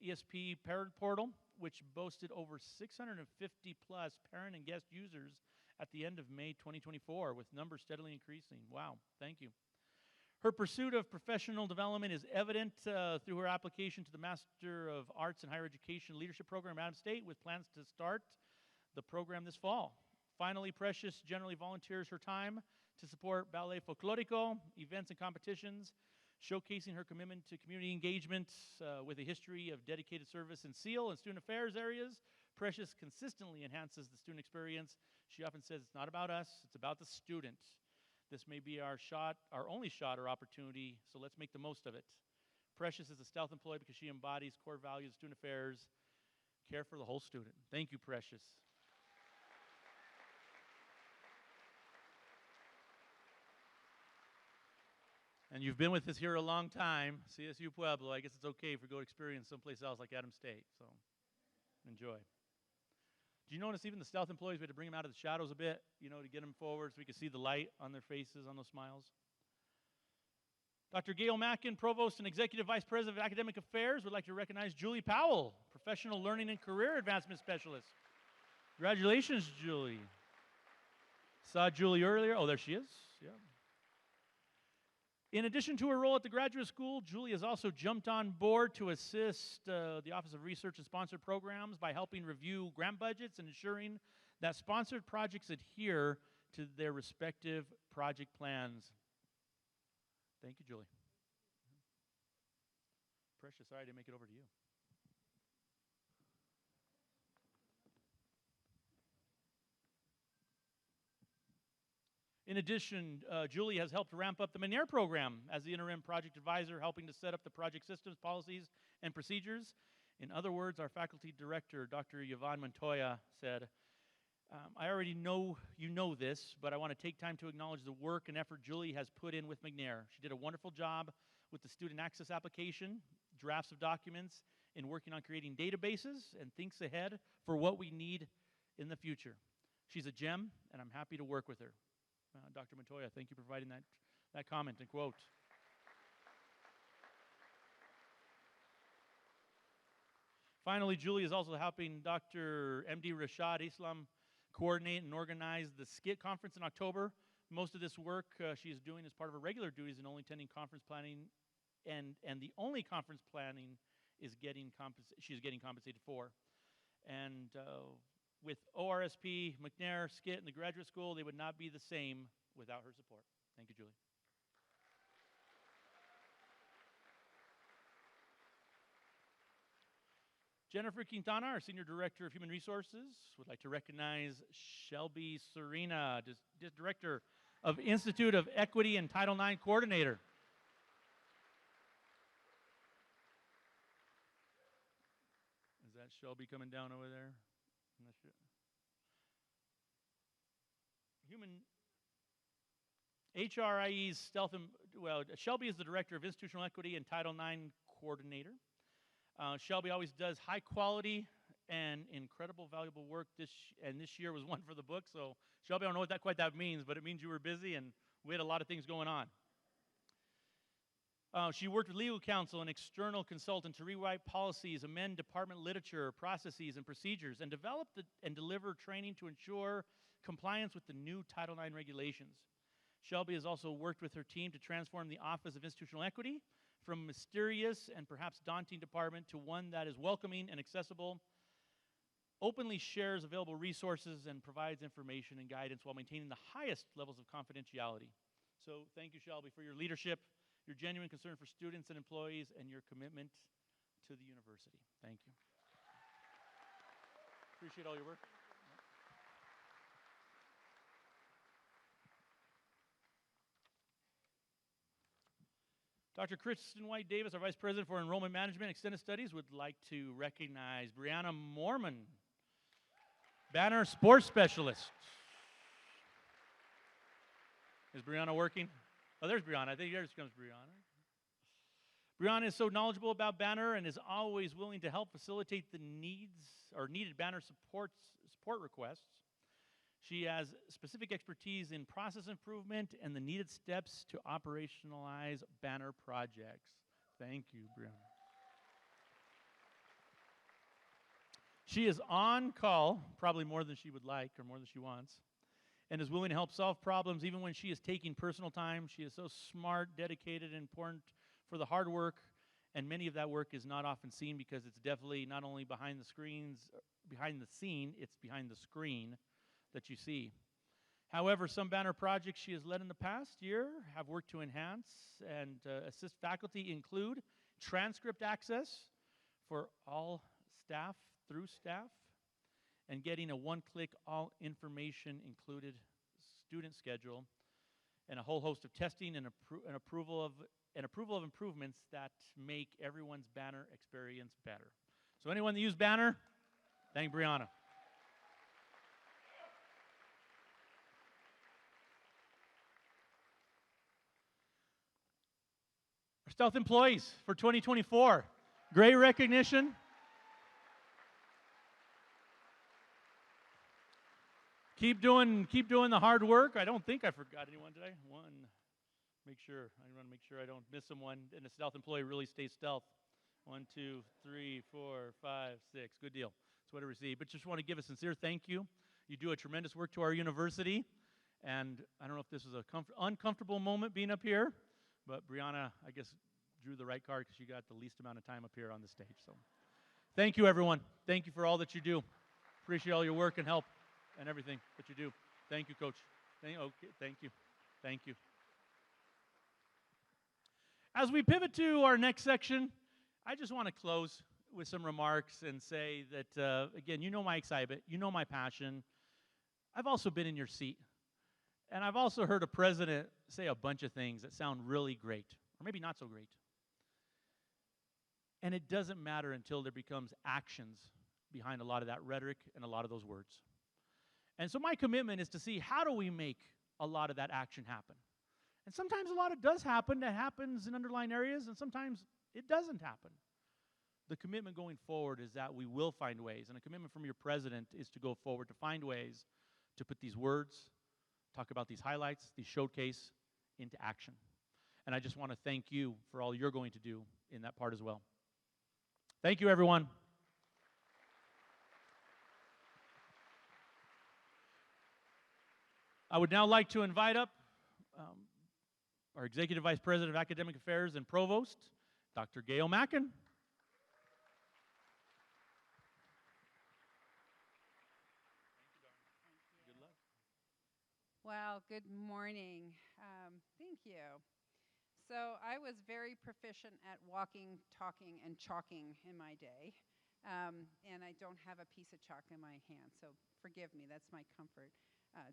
Speaker 1: ESP parent portal, which boasted over 650 plus parent and guest users at the end of May 2024, with numbers steadily increasing. Wow, thank you. Her pursuit of professional development is evident through her application to the Master of Arts in Higher Education Leadership Program at Adams State, with plans to start the program this fall. Finally, Precious generally volunteers her time to support Ballet Folklorico, events and competitions, showcasing her commitment to community engagement with a history of dedicated service in SEAL and student affairs areas. Precious consistently enhances the student experience. She often says, it's not about us, it's about the student. This may be our shot, our only shot or opportunity, so let's make the most of it. Precious is a stealth employee because she embodies core values of student affairs, care for the whole student. Thank you, Precious. And you've been with us here a long time, CSU Pueblo. I guess it's okay if we go experience someplace else like Adams State, so enjoy. Do you notice even the stealth employees, we had to bring them out of the shadows a bit, to get them forward so we could see the light on their faces, on those smiles? Dr. Gail Mackin, Provost and Executive Vice President of Academic Affairs, would like to recognize Julie Powell, Professional Learning and Career Advancement Specialist. Congratulations, Julie. Saw Julie earlier. Oh, there she is. Yeah. In addition to her role at the graduate school, Julie has also jumped on board to assist the Office of Research and Sponsored Programs by helping review grant budgets and ensuring that sponsored projects adhere to their respective project plans. Thank you, Julie. Precious, sorry to make it over to you. In addition, Julie has helped ramp up the McNair program as the interim project advisor, helping to set up the project systems, policies, and procedures. In other words, our faculty director, Dr. Yvonne Montoya, said, I already know you know this, but I want to take time to acknowledge the work and effort Julie has put in with McNair. She did a wonderful job with the student access application, drafts of documents, in working on creating databases, and thinks ahead for what we need in the future. She's a gem, and I'm happy to work with her. Dr. Montoya, thank you for providing that comment and quote. Finally, Julie is also helping Dr. MD Rashad Islam coordinate and organize the SKIT conference in October, Most of this work she is doing as part of her regular duties and only attending conference planning, and the only conference planning is she is getting compensated for. And with ORSP, McNair, Skit, and the graduate school, they would not be the same without her support. Thank you, Julie. Jennifer Quintana, our Senior Director of Human Resources, would like to recognize Shelby Serena, Director of Institute of Equity and Title IX Coordinator. Is that Shelby coming down over there? I'm not sure. HRIE's Shelby is the Director of Institutional Equity and Title IX Coordinator. Shelby always does high quality and incredible valuable work, this year was one for the book. So Shelby, I don't know what quite that means, but it means you were busy and we had a lot of things going on. She worked with legal counsel and external consultant to rewrite policies, amend department literature, processes, and procedures, and develop and deliver training to ensure compliance with the new Title IX regulations. Shelby has also worked with her team to transform the Office of Institutional Equity from a mysterious and perhaps daunting department to one that is welcoming and accessible, openly shares available resources, and provides information and guidance while maintaining the highest levels of confidentiality. So thank you, Shelby, for your leadership, your genuine concern for students and employees, and your commitment to the university. Thank you. Appreciate all your work. Dr. Kristen White Davis, our Vice President for Enrollment Management and Extended Studies, would like to recognize Brianna Mormon, Banner Sports Specialist. Is Brianna working? Oh, there's Brianna. I think here comes Brianna. Brianna is so knowledgeable about Banner and is always willing to help facilitate the needed Banner support requests. She has specific expertise in process improvement and the needed steps to operationalize Banner projects. Thank you, Brianna. She is on call, probably more than she would like or more than she wants, and is willing to help solve problems even when she is taking personal time. She is so smart, dedicated, and important for the hard work, and many of that work is not often seen because it's definitely not only behind the scene, it's behind the screen that you see. However, some Banner projects she has led in the past year have worked to enhance and assist faculty include transcript access for all staff through staff, and getting a one-click all information included student schedule, and a whole host of testing and approval of improvements that make everyone's Banner experience better. So anyone that used Banner, thank Brianna. Our Stealth employees for 2024, great recognition. Keep doing the hard work. I don't think I forgot anyone, did I? I want to make sure I don't miss someone. And a Stealth employee really stays stealth. 1, 2, 3, 4, 5, 6. Good deal. That's what I received. But just want to give a sincere thank you. You do a tremendous work to our university. And I don't know if this is an uncomfortable moment being up here, but Brianna, I guess, drew the right card because she got the least amount of time up here on the stage. So thank you, everyone. Thank you for all that you do. Appreciate all your work and help and everything that you do. Thank you, Coach. Thank you. Thank you. As we pivot to our next section, I just want to close with some remarks and say that, again, you know my excitement. You know my passion. I've also been in your seat. And I've also heard a president say a bunch of things that sound really great, or maybe not so great. And it doesn't matter until there becomes actions behind a lot of that rhetoric and a lot of those words. And so my commitment is to see how do we make a lot of that action happen. And sometimes a lot of it does happen. That happens in underlying areas, and sometimes it doesn't happen. The commitment going forward is that we will find ways, and a commitment from your president is to go forward to find ways to put these words, talk about these highlights, these showcase into action. And I just want to thank you for all you're going to do in that part as well. Thank you, everyone. I would now like to invite up our Executive Vice President of Academic Affairs and Provost, Dr. Gail Mackin.
Speaker 2: Well, good morning. Thank you. So I was very proficient at walking, talking, and chalking in my day. And I don't have a piece of chalk in my hand, so forgive me, that's my comfort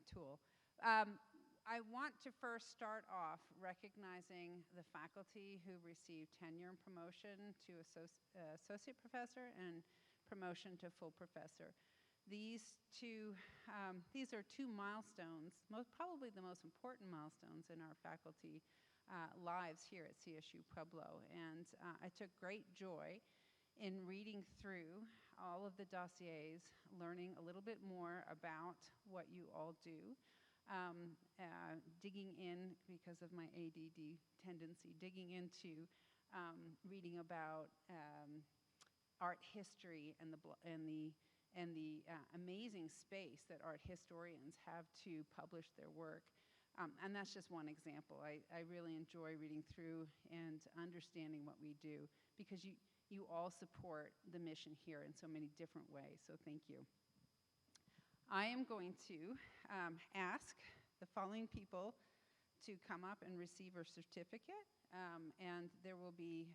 Speaker 2: tool. I want to first start off recognizing the faculty who received tenure and promotion to associate professor and promotion to full professor. These are two milestones, probably the most important milestones in our faculty lives here at CSU Pueblo. And I took great joy in reading through all of the dossiers, learning a little bit more about what you all do, digging in, because of my ADD tendency, digging into reading about art history and the amazing space that art historians have to publish their work. And that's just one example. I really enjoy reading through and understanding what we do, because you all support the mission here in so many different ways, so thank you. I am going to ask the following people to come up and receive a certificate, and there will be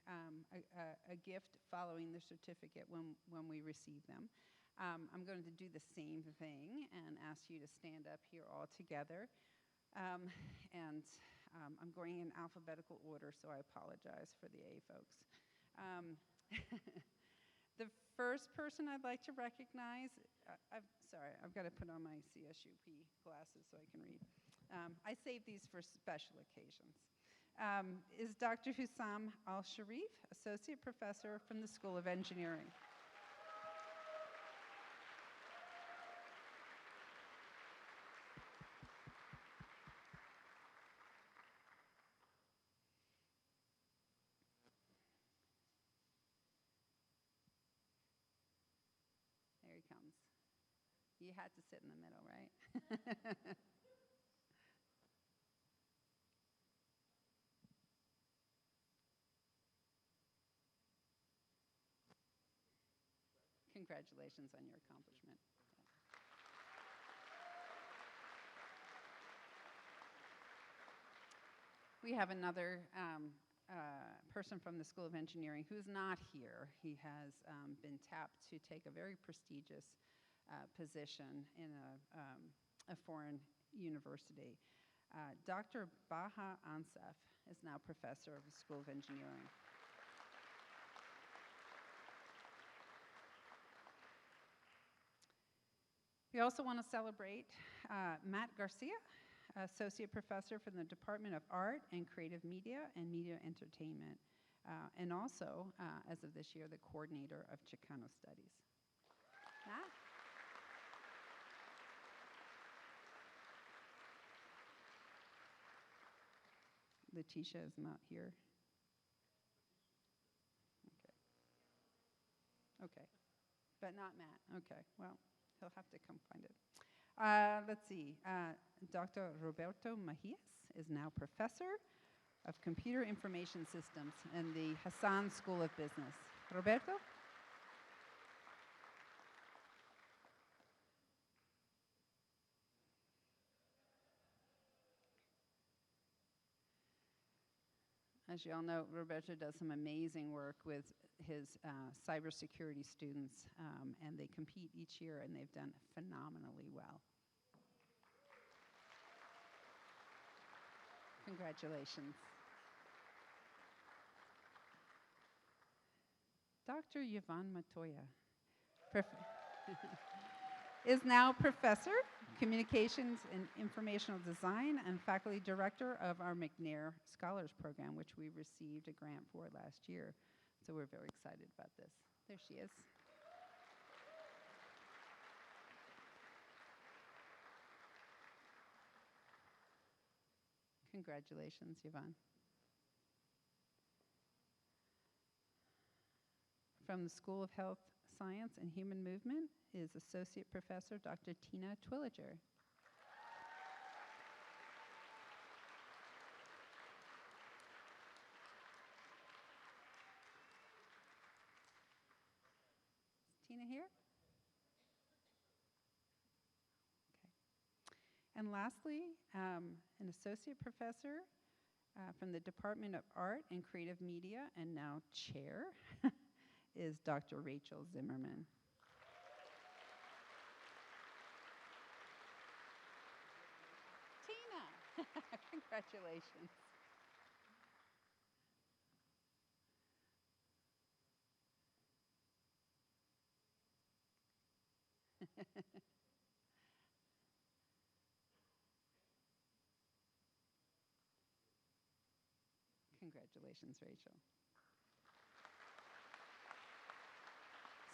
Speaker 2: a gift following the certificate when we receive them. I'm going to do the same thing and ask you to stand up here all together. I'm going in alphabetical order, so I apologize for the A folks. The first person I'd like to recognize, sorry, I've got to put on my CSUP glasses so I can read. I save these for special occasions. Is Dr. Hussam Al-Sharif, Associate Professor from the School of Engineering. There he comes. You had to sit in the middle, right? Congratulations on your accomplishment. We have another person from the School of Engineering who's not here. He has been tapped to take a very prestigious position in a foreign university. Dr. Baha Ansef is now professor of the School of Engineering. We also want to celebrate Matt Garcia, Associate Professor from the Department of Art and Creative Media and Media Entertainment, and also, as of this year, the coordinator of Chicano Studies. Matt? Letitia is not here. Okay, but not Matt. Okay, well, he'll have to come find it. Let's see. Dr. Roberto Macias is now Professor of Computer Information Systems in the Hassan School of Business. Roberto? As you all know, Roberto does some amazing work with his cybersecurity students, and they compete each year, and they've done phenomenally well. Congratulations. Dr. Yvonne Matoya is now Professor, Communications and Informational Design, and Faculty Director of our McNair Scholars Program, which we received a grant for last year. So we're very excited about this. There she is. Congratulations, Yvonne. From the School of Health Science and Human Movement is Associate Professor Dr. Tina Twilliger. here? Okay. And lastly, an associate professor from the Department of Art and Creative Media, and now chair, is Dr. Rachel Zimmerman. Tina, congratulations. Congratulations, Rachel.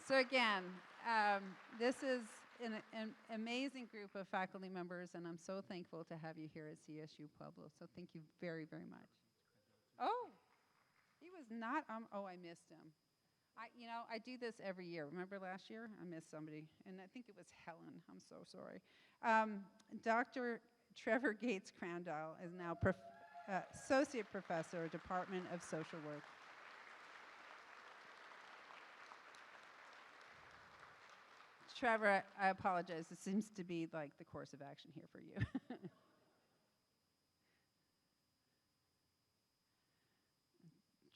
Speaker 2: So again, this is an amazing group of faculty members, and I'm so thankful to have you here at CSU Pueblo. So thank you very, very much. Oh, he was not. Oh, I missed him. I do this every year. Remember last year? I missed somebody, and I think it was Helen. I'm so sorry. Dr. Trevor Gates Crandall is now Associate Professor, Department of Social Work. Trevor, I apologize. It seems to be like the course of action here for you.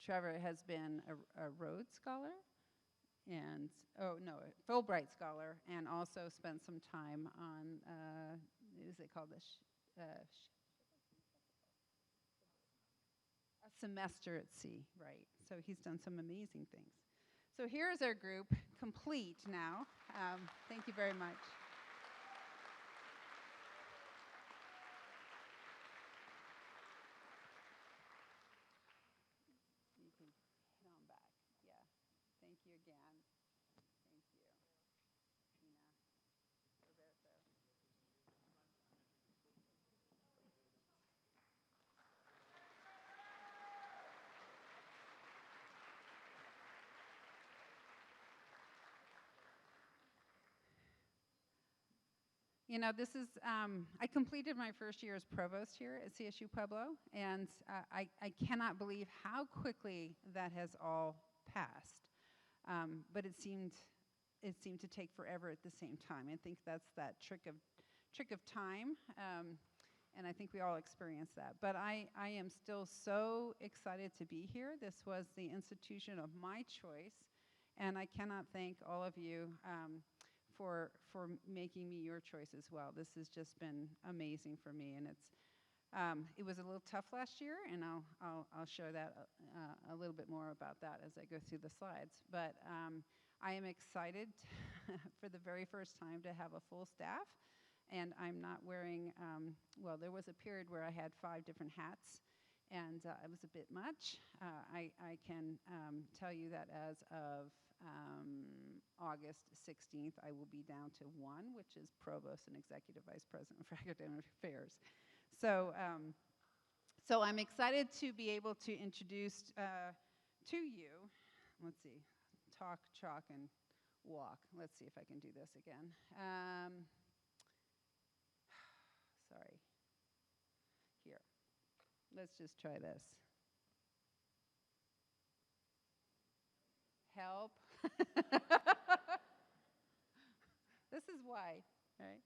Speaker 2: Trevor has been a Rhodes Scholar and, a Fulbright Scholar, and also spent some time on, is it called a semester at sea, right? So he's done some amazing things. So here's our group, complete now. Thank you very much. You can hit on back. Yeah. Thank you again. Thank you, Tina, Roberto. You know, this is, I completed my first year as provost here at CSU Pueblo, and I cannot believe how quickly that has all passed. But it seemed to take forever at the same time. I think that's that trick of time, and I think we all experience that. But I am still so excited to be here. This was the institution of my choice, and I cannot thank all of you for making me your choice as well. This has just been amazing for me, and it was a little tough last year, and I'll share that a little bit more about that as I go through the slides. But I am excited for the very first time to have a full staff, and I'm not wearing, well, there was a period where I had 5 different hats, and it was a bit much. I can tell you that as of August 16th, I will be down to 1, which is Provost and Executive Vice President for Academic Affairs. So, so I'm excited to be able to introduce to you, let's see, talk, chalk, and walk. Let's see if I can do this again. Sorry. Here. Let's just try this. Help. This is why, right?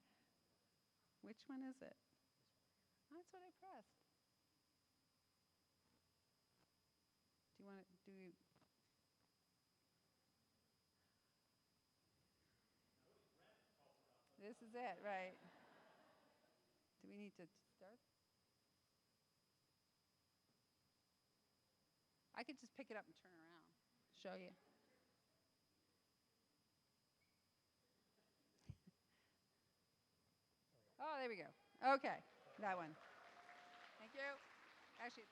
Speaker 2: Which one is it? That's what I pressed. Do you want to do? This is it, right? Do we need to start? I could just pick it up and turn around, show you. Oh, there we go. Okay, that one. Thank you. Actually,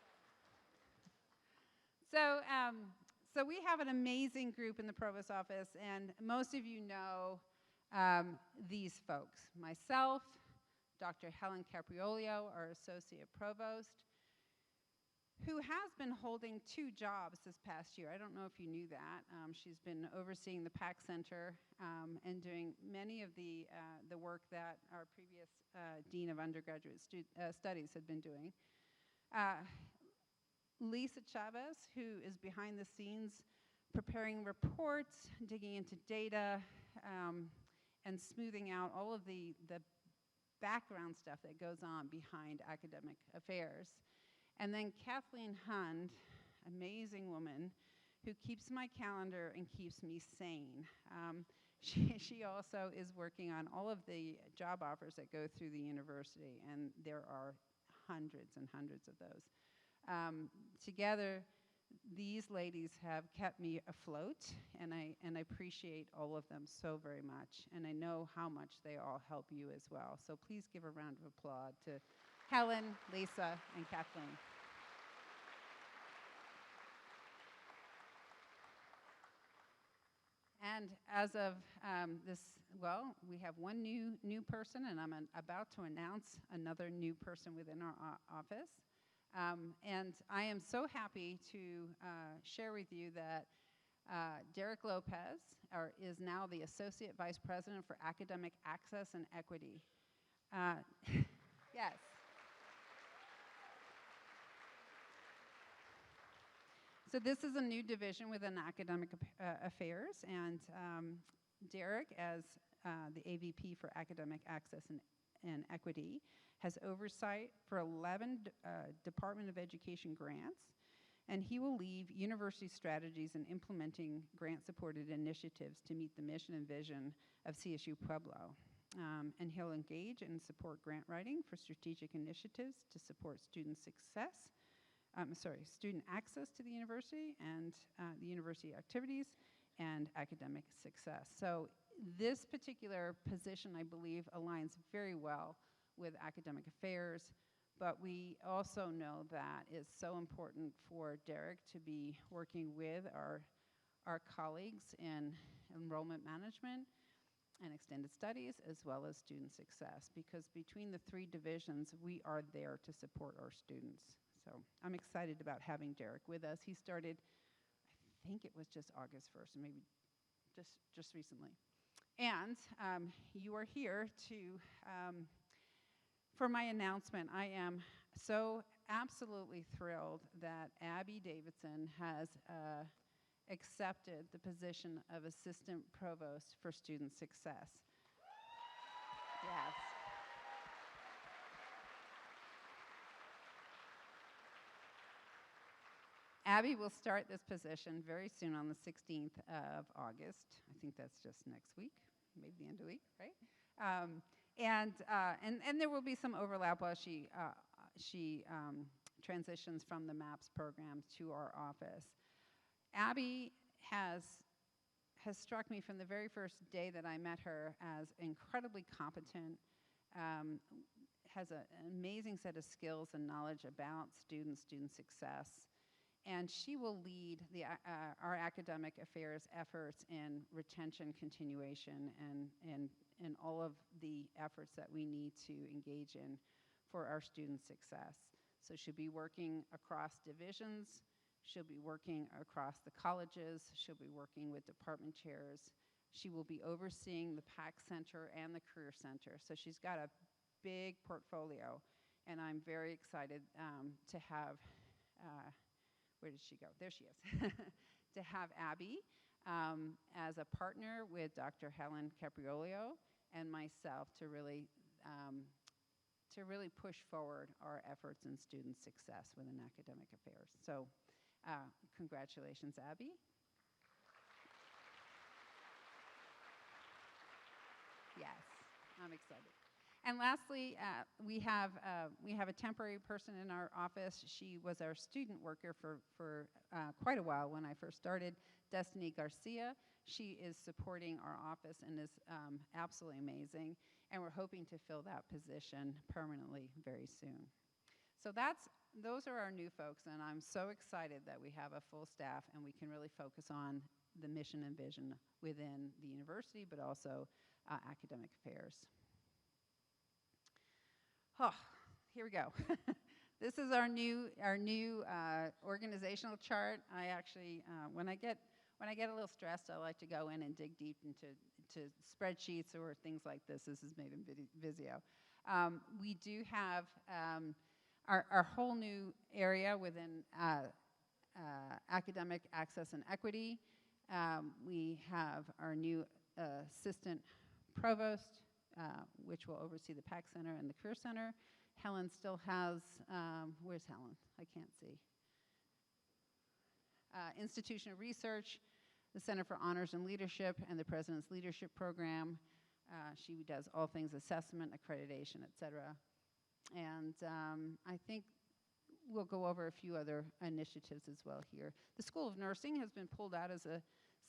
Speaker 2: so we have an amazing group in the Provost office, and most of you know these folks. Myself, Dr. Helen Capriolio, our Associate Provost, who has been holding 2 jobs this past year. I don't know if you knew that. She's been overseeing the PAC Center and doing many of the work that our previous Dean of Undergraduate Studies had been doing. Lisa Chavez, who is behind the scenes preparing reports, digging into data, and smoothing out all of the background stuff that goes on behind academic affairs. And then Kathleen Hund, amazing woman, who keeps my calendar and keeps me sane. She also is working on all of the job offers that go through the university, and there are hundreds and hundreds of those. Together, these ladies have kept me afloat, and I appreciate all of them so very much, and I know how much they all help you as well. So please give a round of applause to Helen, Lisa, and Kathleen. And as of we have one new person, and I'm about to announce another new person within our office. And I am so happy to share with you that Derek Lopez is now the Associate Vice President for Academic Access and Equity. Yes. So this is a new division within academic affairs, and Derek, as the AVP for Academic Access and Equity, has oversight for 11 Department of Education grants, and he will lead university strategies in implementing grant-supported initiatives to meet the mission and vision of CSU Pueblo. And he'll engage and support grant writing for strategic initiatives to support student access to the university and the university activities and academic success. So this particular position, I believe, aligns very well with academic affairs, but we also know that it's so important for Derek to be working with our colleagues in enrollment management and extended studies, as well as student success, because between the three divisions, we are there to support our students. So I'm excited about having Derek with us. He started, I think it was just August 1st, maybe just recently. And you are here for my announcement. I am so absolutely thrilled that Abby Davidson has accepted the position of Assistant Provost for Student Success. Yes. Abby will start this position very soon on the 16th of August. I think that's just next week, maybe the end of the week, right? And there will be some overlap while she transitions from the MAPS program to our office. Abby has struck me from the very first day that I met her as incredibly competent, has an amazing set of skills and knowledge about student success, and she will lead our academic affairs efforts in retention, continuation, and all of the efforts that we need to engage in for our student success. So she'll be working across divisions, she'll be working across the colleges, she'll be working with department chairs, she will be overseeing the PAC Center and the Career Center. So she's got a big portfolio, and I'm very excited to have, where did she go? There she is. To have Abby as a partner with Dr. Helen Capriolio and myself to really push forward our efforts in student success within academic affairs. So congratulations, Abby. Yes, I'm excited. And lastly, we have a temporary person in our office. She was our student worker for quite a while when I first started, Destiny Garcia. She is supporting our office and is absolutely amazing. And we're hoping to fill that position permanently very soon. So those are our new folks, and I'm so excited that we have a full staff and we can really focus on the mission and vision within the university, but also academic affairs. Oh, here we go. This is our new organizational chart. I actually, when I get a little stressed, I like to go in and dig deep into spreadsheets or things like this. This is made in Visio. We do have our whole new area within academic access and equity. We have our new assistant provost, which will oversee the PAC Center and the Career Center. Helen still has, where's Helen? I can't see. Institution of Research, the Center for Honors and Leadership, and the President's Leadership Program. She does all things assessment, accreditation, et cetera. And I think we'll go over a few other initiatives as well here. The School of Nursing has been pulled out as a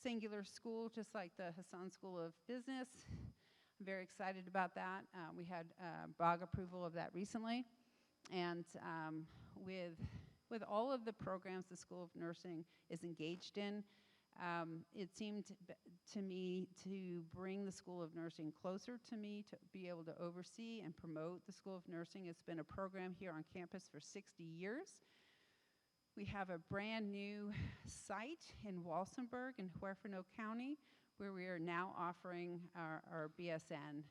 Speaker 2: singular school, just like the Hassan School of Business. I'm very excited about that. We had BOG approval of that recently. And with all of the programs the School of Nursing is engaged in, it seemed to me to bring the School of Nursing closer to me, to be able to oversee and promote the School of Nursing. It's been a program here on campus for 60 years. We have a brand new site in Walsenburg in Huerfano County, where we are now offering our BSN,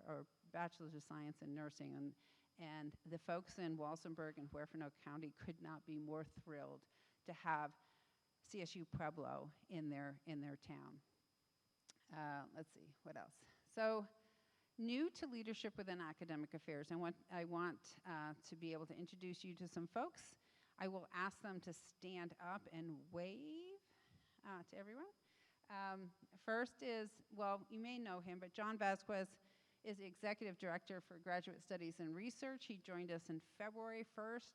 Speaker 2: our Bachelor's of Science in Nursing. And the folks in Walsenburg and Huerfano County could not be more thrilled to have CSU Pueblo in their town. Let's see, what else? So, new to leadership within academic affairs, I want to be able to introduce you to some folks. I will ask them to stand up and wave to everyone. First is, well, you may know him, but John Vasquez is the Executive Director for Graduate Studies and Research. He joined us in February 1st,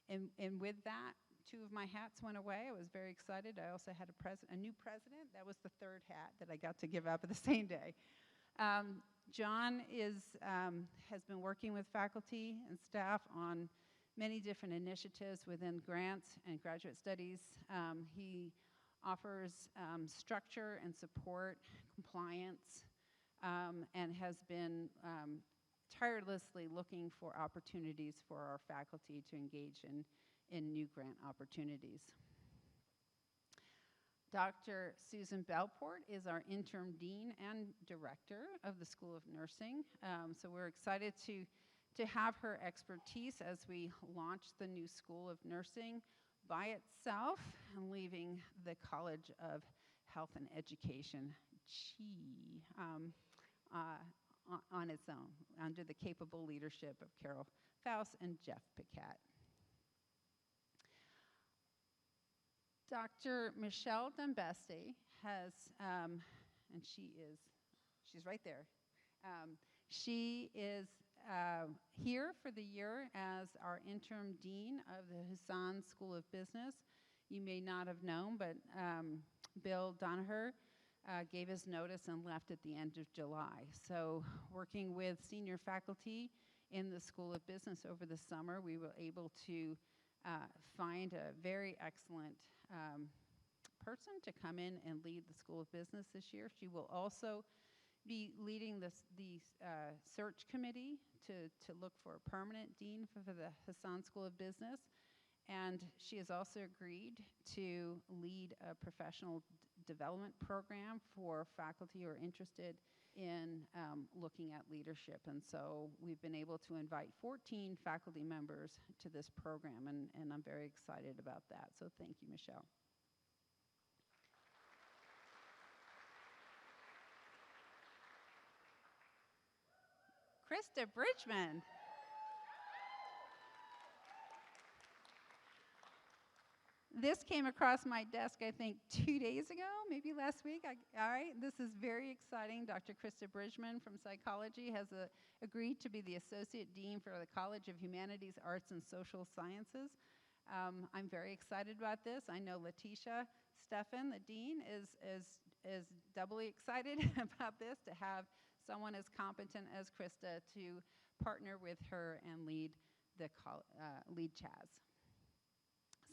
Speaker 2: and with that, 2 of my hats went away. I was very excited. I also had a new president. That was the 3rd hat that I got to give up at the same day. John has been working with faculty and staff on many different initiatives within grants and graduate studies. He offers structure and support, compliance, and has been tirelessly looking for opportunities for our faculty to engage in new grant opportunities. Dr. Susan Belport is our interim dean and director of the School of Nursing. So we're excited to have her expertise as we launch the new School of Nursing by itself and leaving the College of Health and Education, on its own, under the capable leadership of Carol Faust and Jeff Piquet. Dr. Michelle Dembeste has, and she's right there. She is here for the year as our interim dean of the Hassan School of Business. You may not have known, but Bill Donaher gave his notice and left at the end of July. So working with senior faculty in the School of Business over the summer, we were able to find a very excellent person to come in and lead the School of Business this year. She will also be leading the search committee to look for a permanent dean for the Hassan School of Business. And she has also agreed to lead a professional development program for faculty who are interested in looking at leadership. And so we've been able to invite 14 faculty members to this program, and I'm very excited about that. So thank you, Michelle. Krista Bridgman. This came across my desk, I think, 2 days ago, maybe last week. All right, this is very exciting. Dr. Krista Bridgman from Psychology has agreed to be the Associate Dean for the College of Humanities, Arts, and Social Sciences. I'm very excited about this. I know Letitia Steffen, the Dean, is doubly excited about this, to have someone as competent as Krista to partner with her and lead CHAS.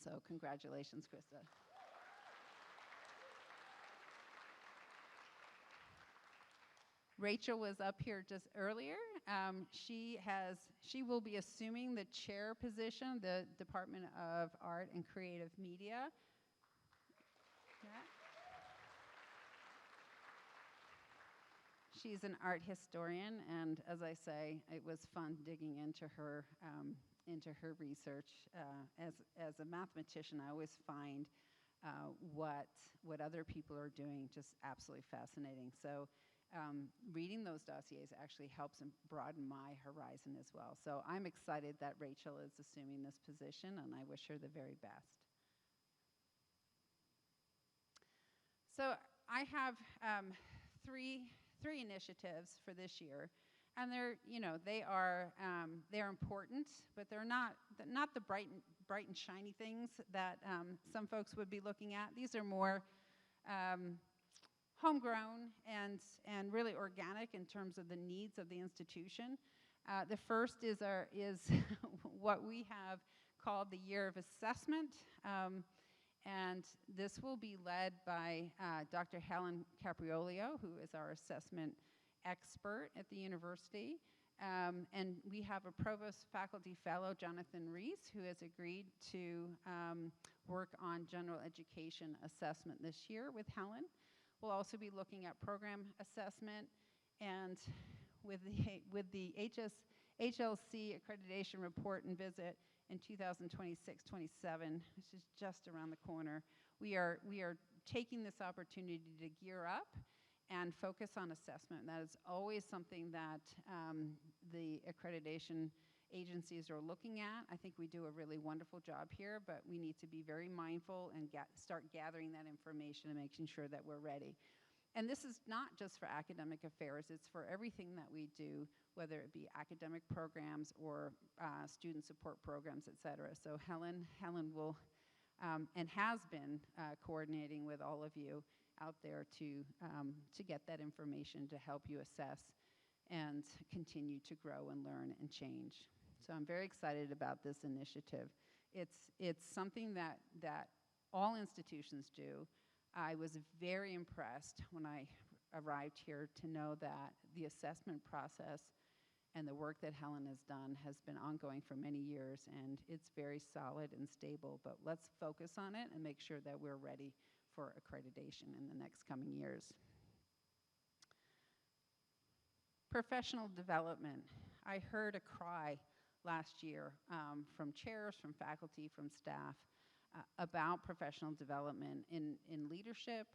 Speaker 2: So congratulations, Krista. Rachel was up here just earlier. She will be assuming the chair position, the Department of Art and Creative Media. She's an art historian, and as I say, it was fun digging into her research. As a mathematician, I always find what other people are doing, just absolutely fascinating. So reading those dossiers actually helps and broaden my horizon as well. So I'm excited that Rachel is assuming this position, and I wish her the very best. So I have three initiatives for this year, and they're important, but they're not the bright and shiny things that some folks would be looking at. These are more homegrown and really organic in terms of the needs of the institution. The first is what we have called the Year of Assessment. And this will be led by Dr. Helen Capriolio, who is our assessment expert at the university. And we have a provost faculty fellow, Jonathan Reese, who has agreed to work on general education assessment this year with Helen. We'll also be looking at program assessment, and with the HLC accreditation report and visit in 2026-27, which is just around the corner, we are taking this opportunity to gear up and focus on assessment. That is always something that the accreditation agencies are looking at. I think we do a really wonderful job here, but we need to be very mindful and start gathering that information and making sure that we're ready. And this is not just for academic affairs, it's for everything that we do, whether it be academic programs or student support programs, et cetera. So Helen will, and has been coordinating with all of you out there to get that information to help you assess and continue to grow and learn and change. So I'm very excited about this initiative. It's something that all institutions do. I was very impressed when I arrived here to know that the assessment process and the work that Helen has done has been ongoing for many years, and it's very solid and stable. But let's focus on it and make sure that we're ready for accreditation in the next coming years. Professional development. I heard a cry last year from chairs, from faculty, from staff about professional development in leadership,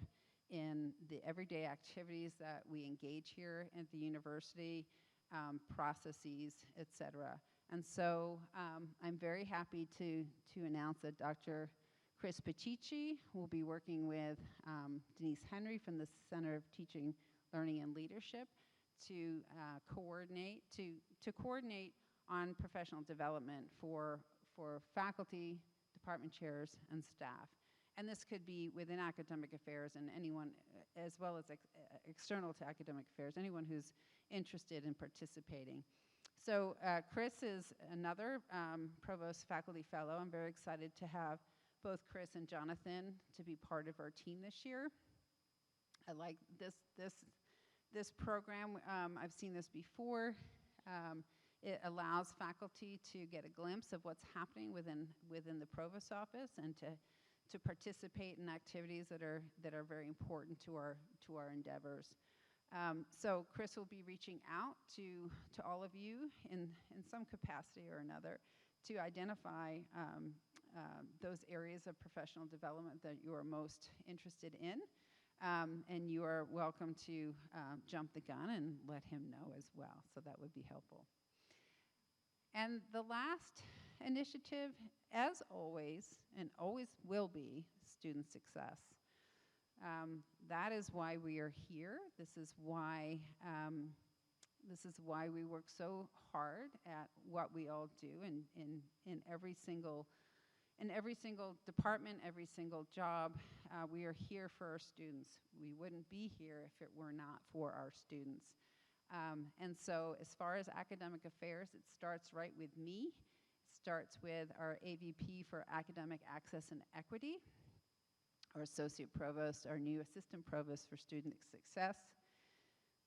Speaker 2: in the everyday activities that we engage here at the university, processes, et cetera. And so I'm very happy to announce that Dr. Chris Pacici will be working with Denise Henry from the Center of Teaching, Learning, and Leadership to coordinate on professional development for faculty, department chairs, and staff. And this could be within academic affairs and anyone, as well as external to academic affairs, anyone who's interested in participating. So Chris is another provost faculty fellow. I'm very excited to have both Chris and Jonathan to be part of our team this year. I like this program. I've seen this before. It allows faculty to get a glimpse of what's happening within the provost's office and to participate in activities that are very important to our endeavors. So Chris will be reaching out to all of you in some capacity or another to identify those areas of professional development that you are most interested in. And you are welcome to jump the gun and let him know as well. So that would be helpful. And the last initiative, as always, and always will be, student success. That is why we are here. This is why we work so hard at what we all do in every single department, every single job. We are here for our students. We wouldn't be here if it were not for our students. And so as far as academic affairs, it starts right with me. It starts with our AVP for Academic Access and Equity, our Associate Provost, our new Assistant Provost for Student Success.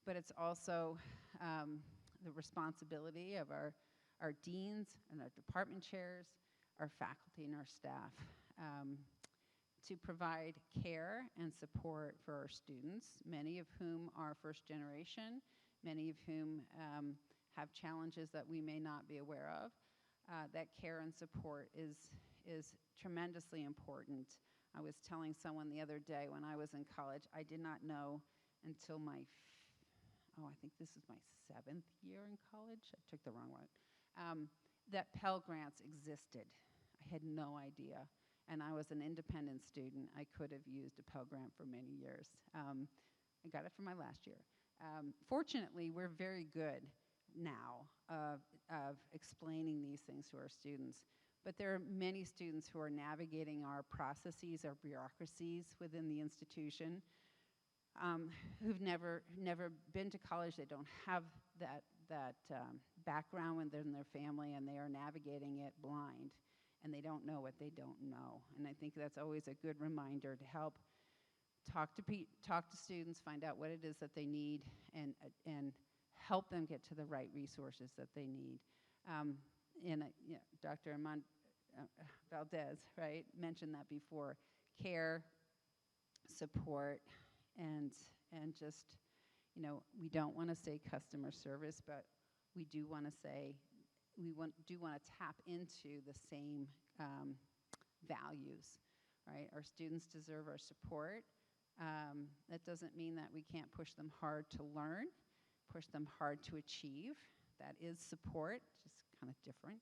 Speaker 2: But it's also the responsibility of our deans and our department chairs, our faculty and our staff, to provide care and support for our students, many of whom are first generation, many of whom have challenges that we may not be aware of. That care and support is tremendously important I was telling someone the other day when I was in college, I did not know until I think this is my 7th year in college. I took the wrong one. That Pell Grants existed. I had no idea. And I was an independent student. I could have used a Pell Grant for many years. I got it for my last year. Fortunately, we're very good now of explaining these things to our students. But there are many students who are navigating our processes, our bureaucracies within the institution, who've never been to college. They don't have that background within their family, and they are navigating it blind, and they don't know what they don't know. And I think that's always a good reminder to help talk to students, find out what it is that they need, and help them get to the right resources that they need. Dr. Valdez, right, mentioned that before. Care, support, and just, we don't want to say customer service, but we do want to say we do want to tap into the same values, right? Our students deserve our support. That doesn't mean that we can't push them hard to learn, push them hard to achieve. That is support, just kind of different.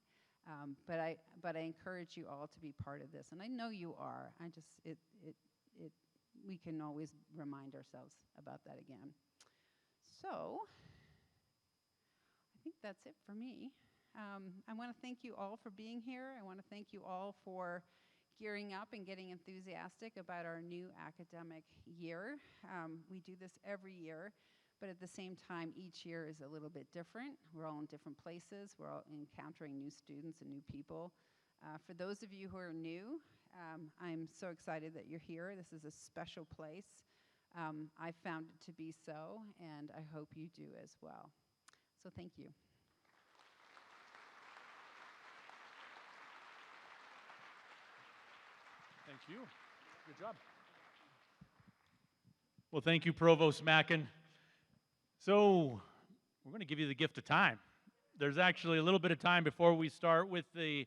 Speaker 2: But I encourage you all to be part of this, and I know you are. We can always remind ourselves about that again. So I think that's it for me. I want to thank you all for being here. I want to thank you all for gearing up and getting enthusiastic about our new academic year. We do this every year, but at the same time, each year is a little bit different. We're all in different places. We're all encountering new students and new people. For those of you who are new, I'm so excited that you're here. This is a special place. I found it to be so, and I hope you do as well. So thank you.
Speaker 1: Thank you. Good job. Well, thank you, Provost Mackin. So we're going to give you the gift of time. There's actually a little bit of time before we start with the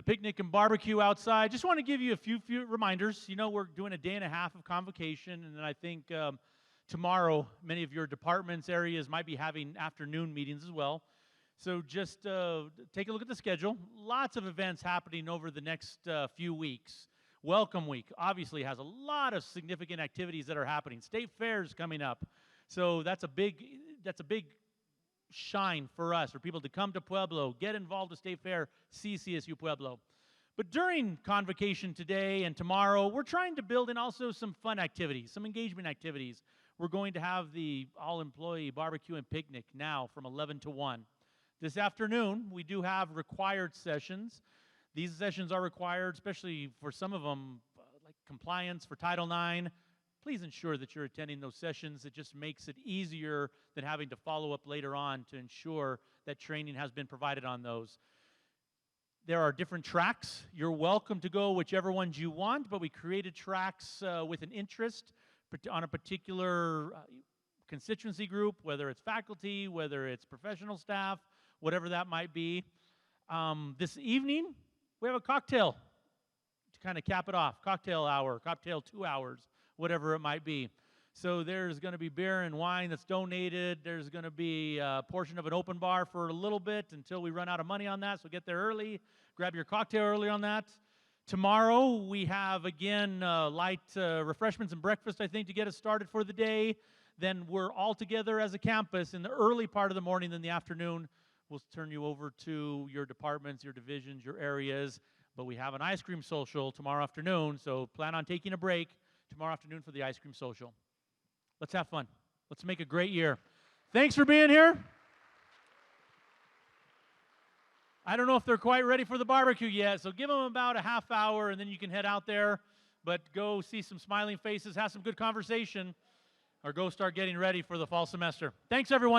Speaker 1: picnic and barbecue outside. Just want to give you a few reminders. We're doing a day and a half of convocation, and then I think tomorrow many of your departments, areas might be having afternoon meetings as well. So just take a look at the schedule. Lots of events happening over the next few weeks. Welcome Week obviously has a lot of significant activities that are happening. State Fair's coming up. So that's a big shine for us, for people to come to Pueblo, get involved with State Fair, see CSU Pueblo. But during convocation today and tomorrow, we're trying to build in also some fun activities, some engagement activities. We're going to have the all-employee barbecue and picnic now from 11 to 1. This afternoon, we do have required sessions. These sessions are required, especially for some of them, like compliance for Title IX. Please ensure that you're attending those sessions. It just makes it easier than having to follow up later on to ensure that training has been provided on those. There are different tracks. You're welcome to go whichever ones you want, but we created tracks with an interest on a particular constituency group, whether it's faculty, whether it's professional staff, whatever that might be. This evening, we have a cocktail to kind of cap it off. Cocktail hour, cocktail 2 hours, whatever it might be. So there's going to be beer and wine that's donated. There's going to be a portion of an open bar for a little bit until we run out of money on that. So get there early. Grab your cocktail early on that. Tomorrow, we have, again, light refreshments and breakfast, I think, to get us started for the day. Then we're all together as a campus in the early part of the morning. Then the afternoon, we'll turn you over to your departments, your divisions, your areas. But we have an ice cream social tomorrow afternoon, so plan on taking a break tomorrow afternoon for the ice cream social. Let's have fun. Let's make a great year. Thanks for being here. I don't know if they're quite ready for the barbecue yet, so give them about a half hour, and then you can head out there. But go see some smiling faces, have some good conversation, or go start getting ready for the fall semester. Thanks, everyone.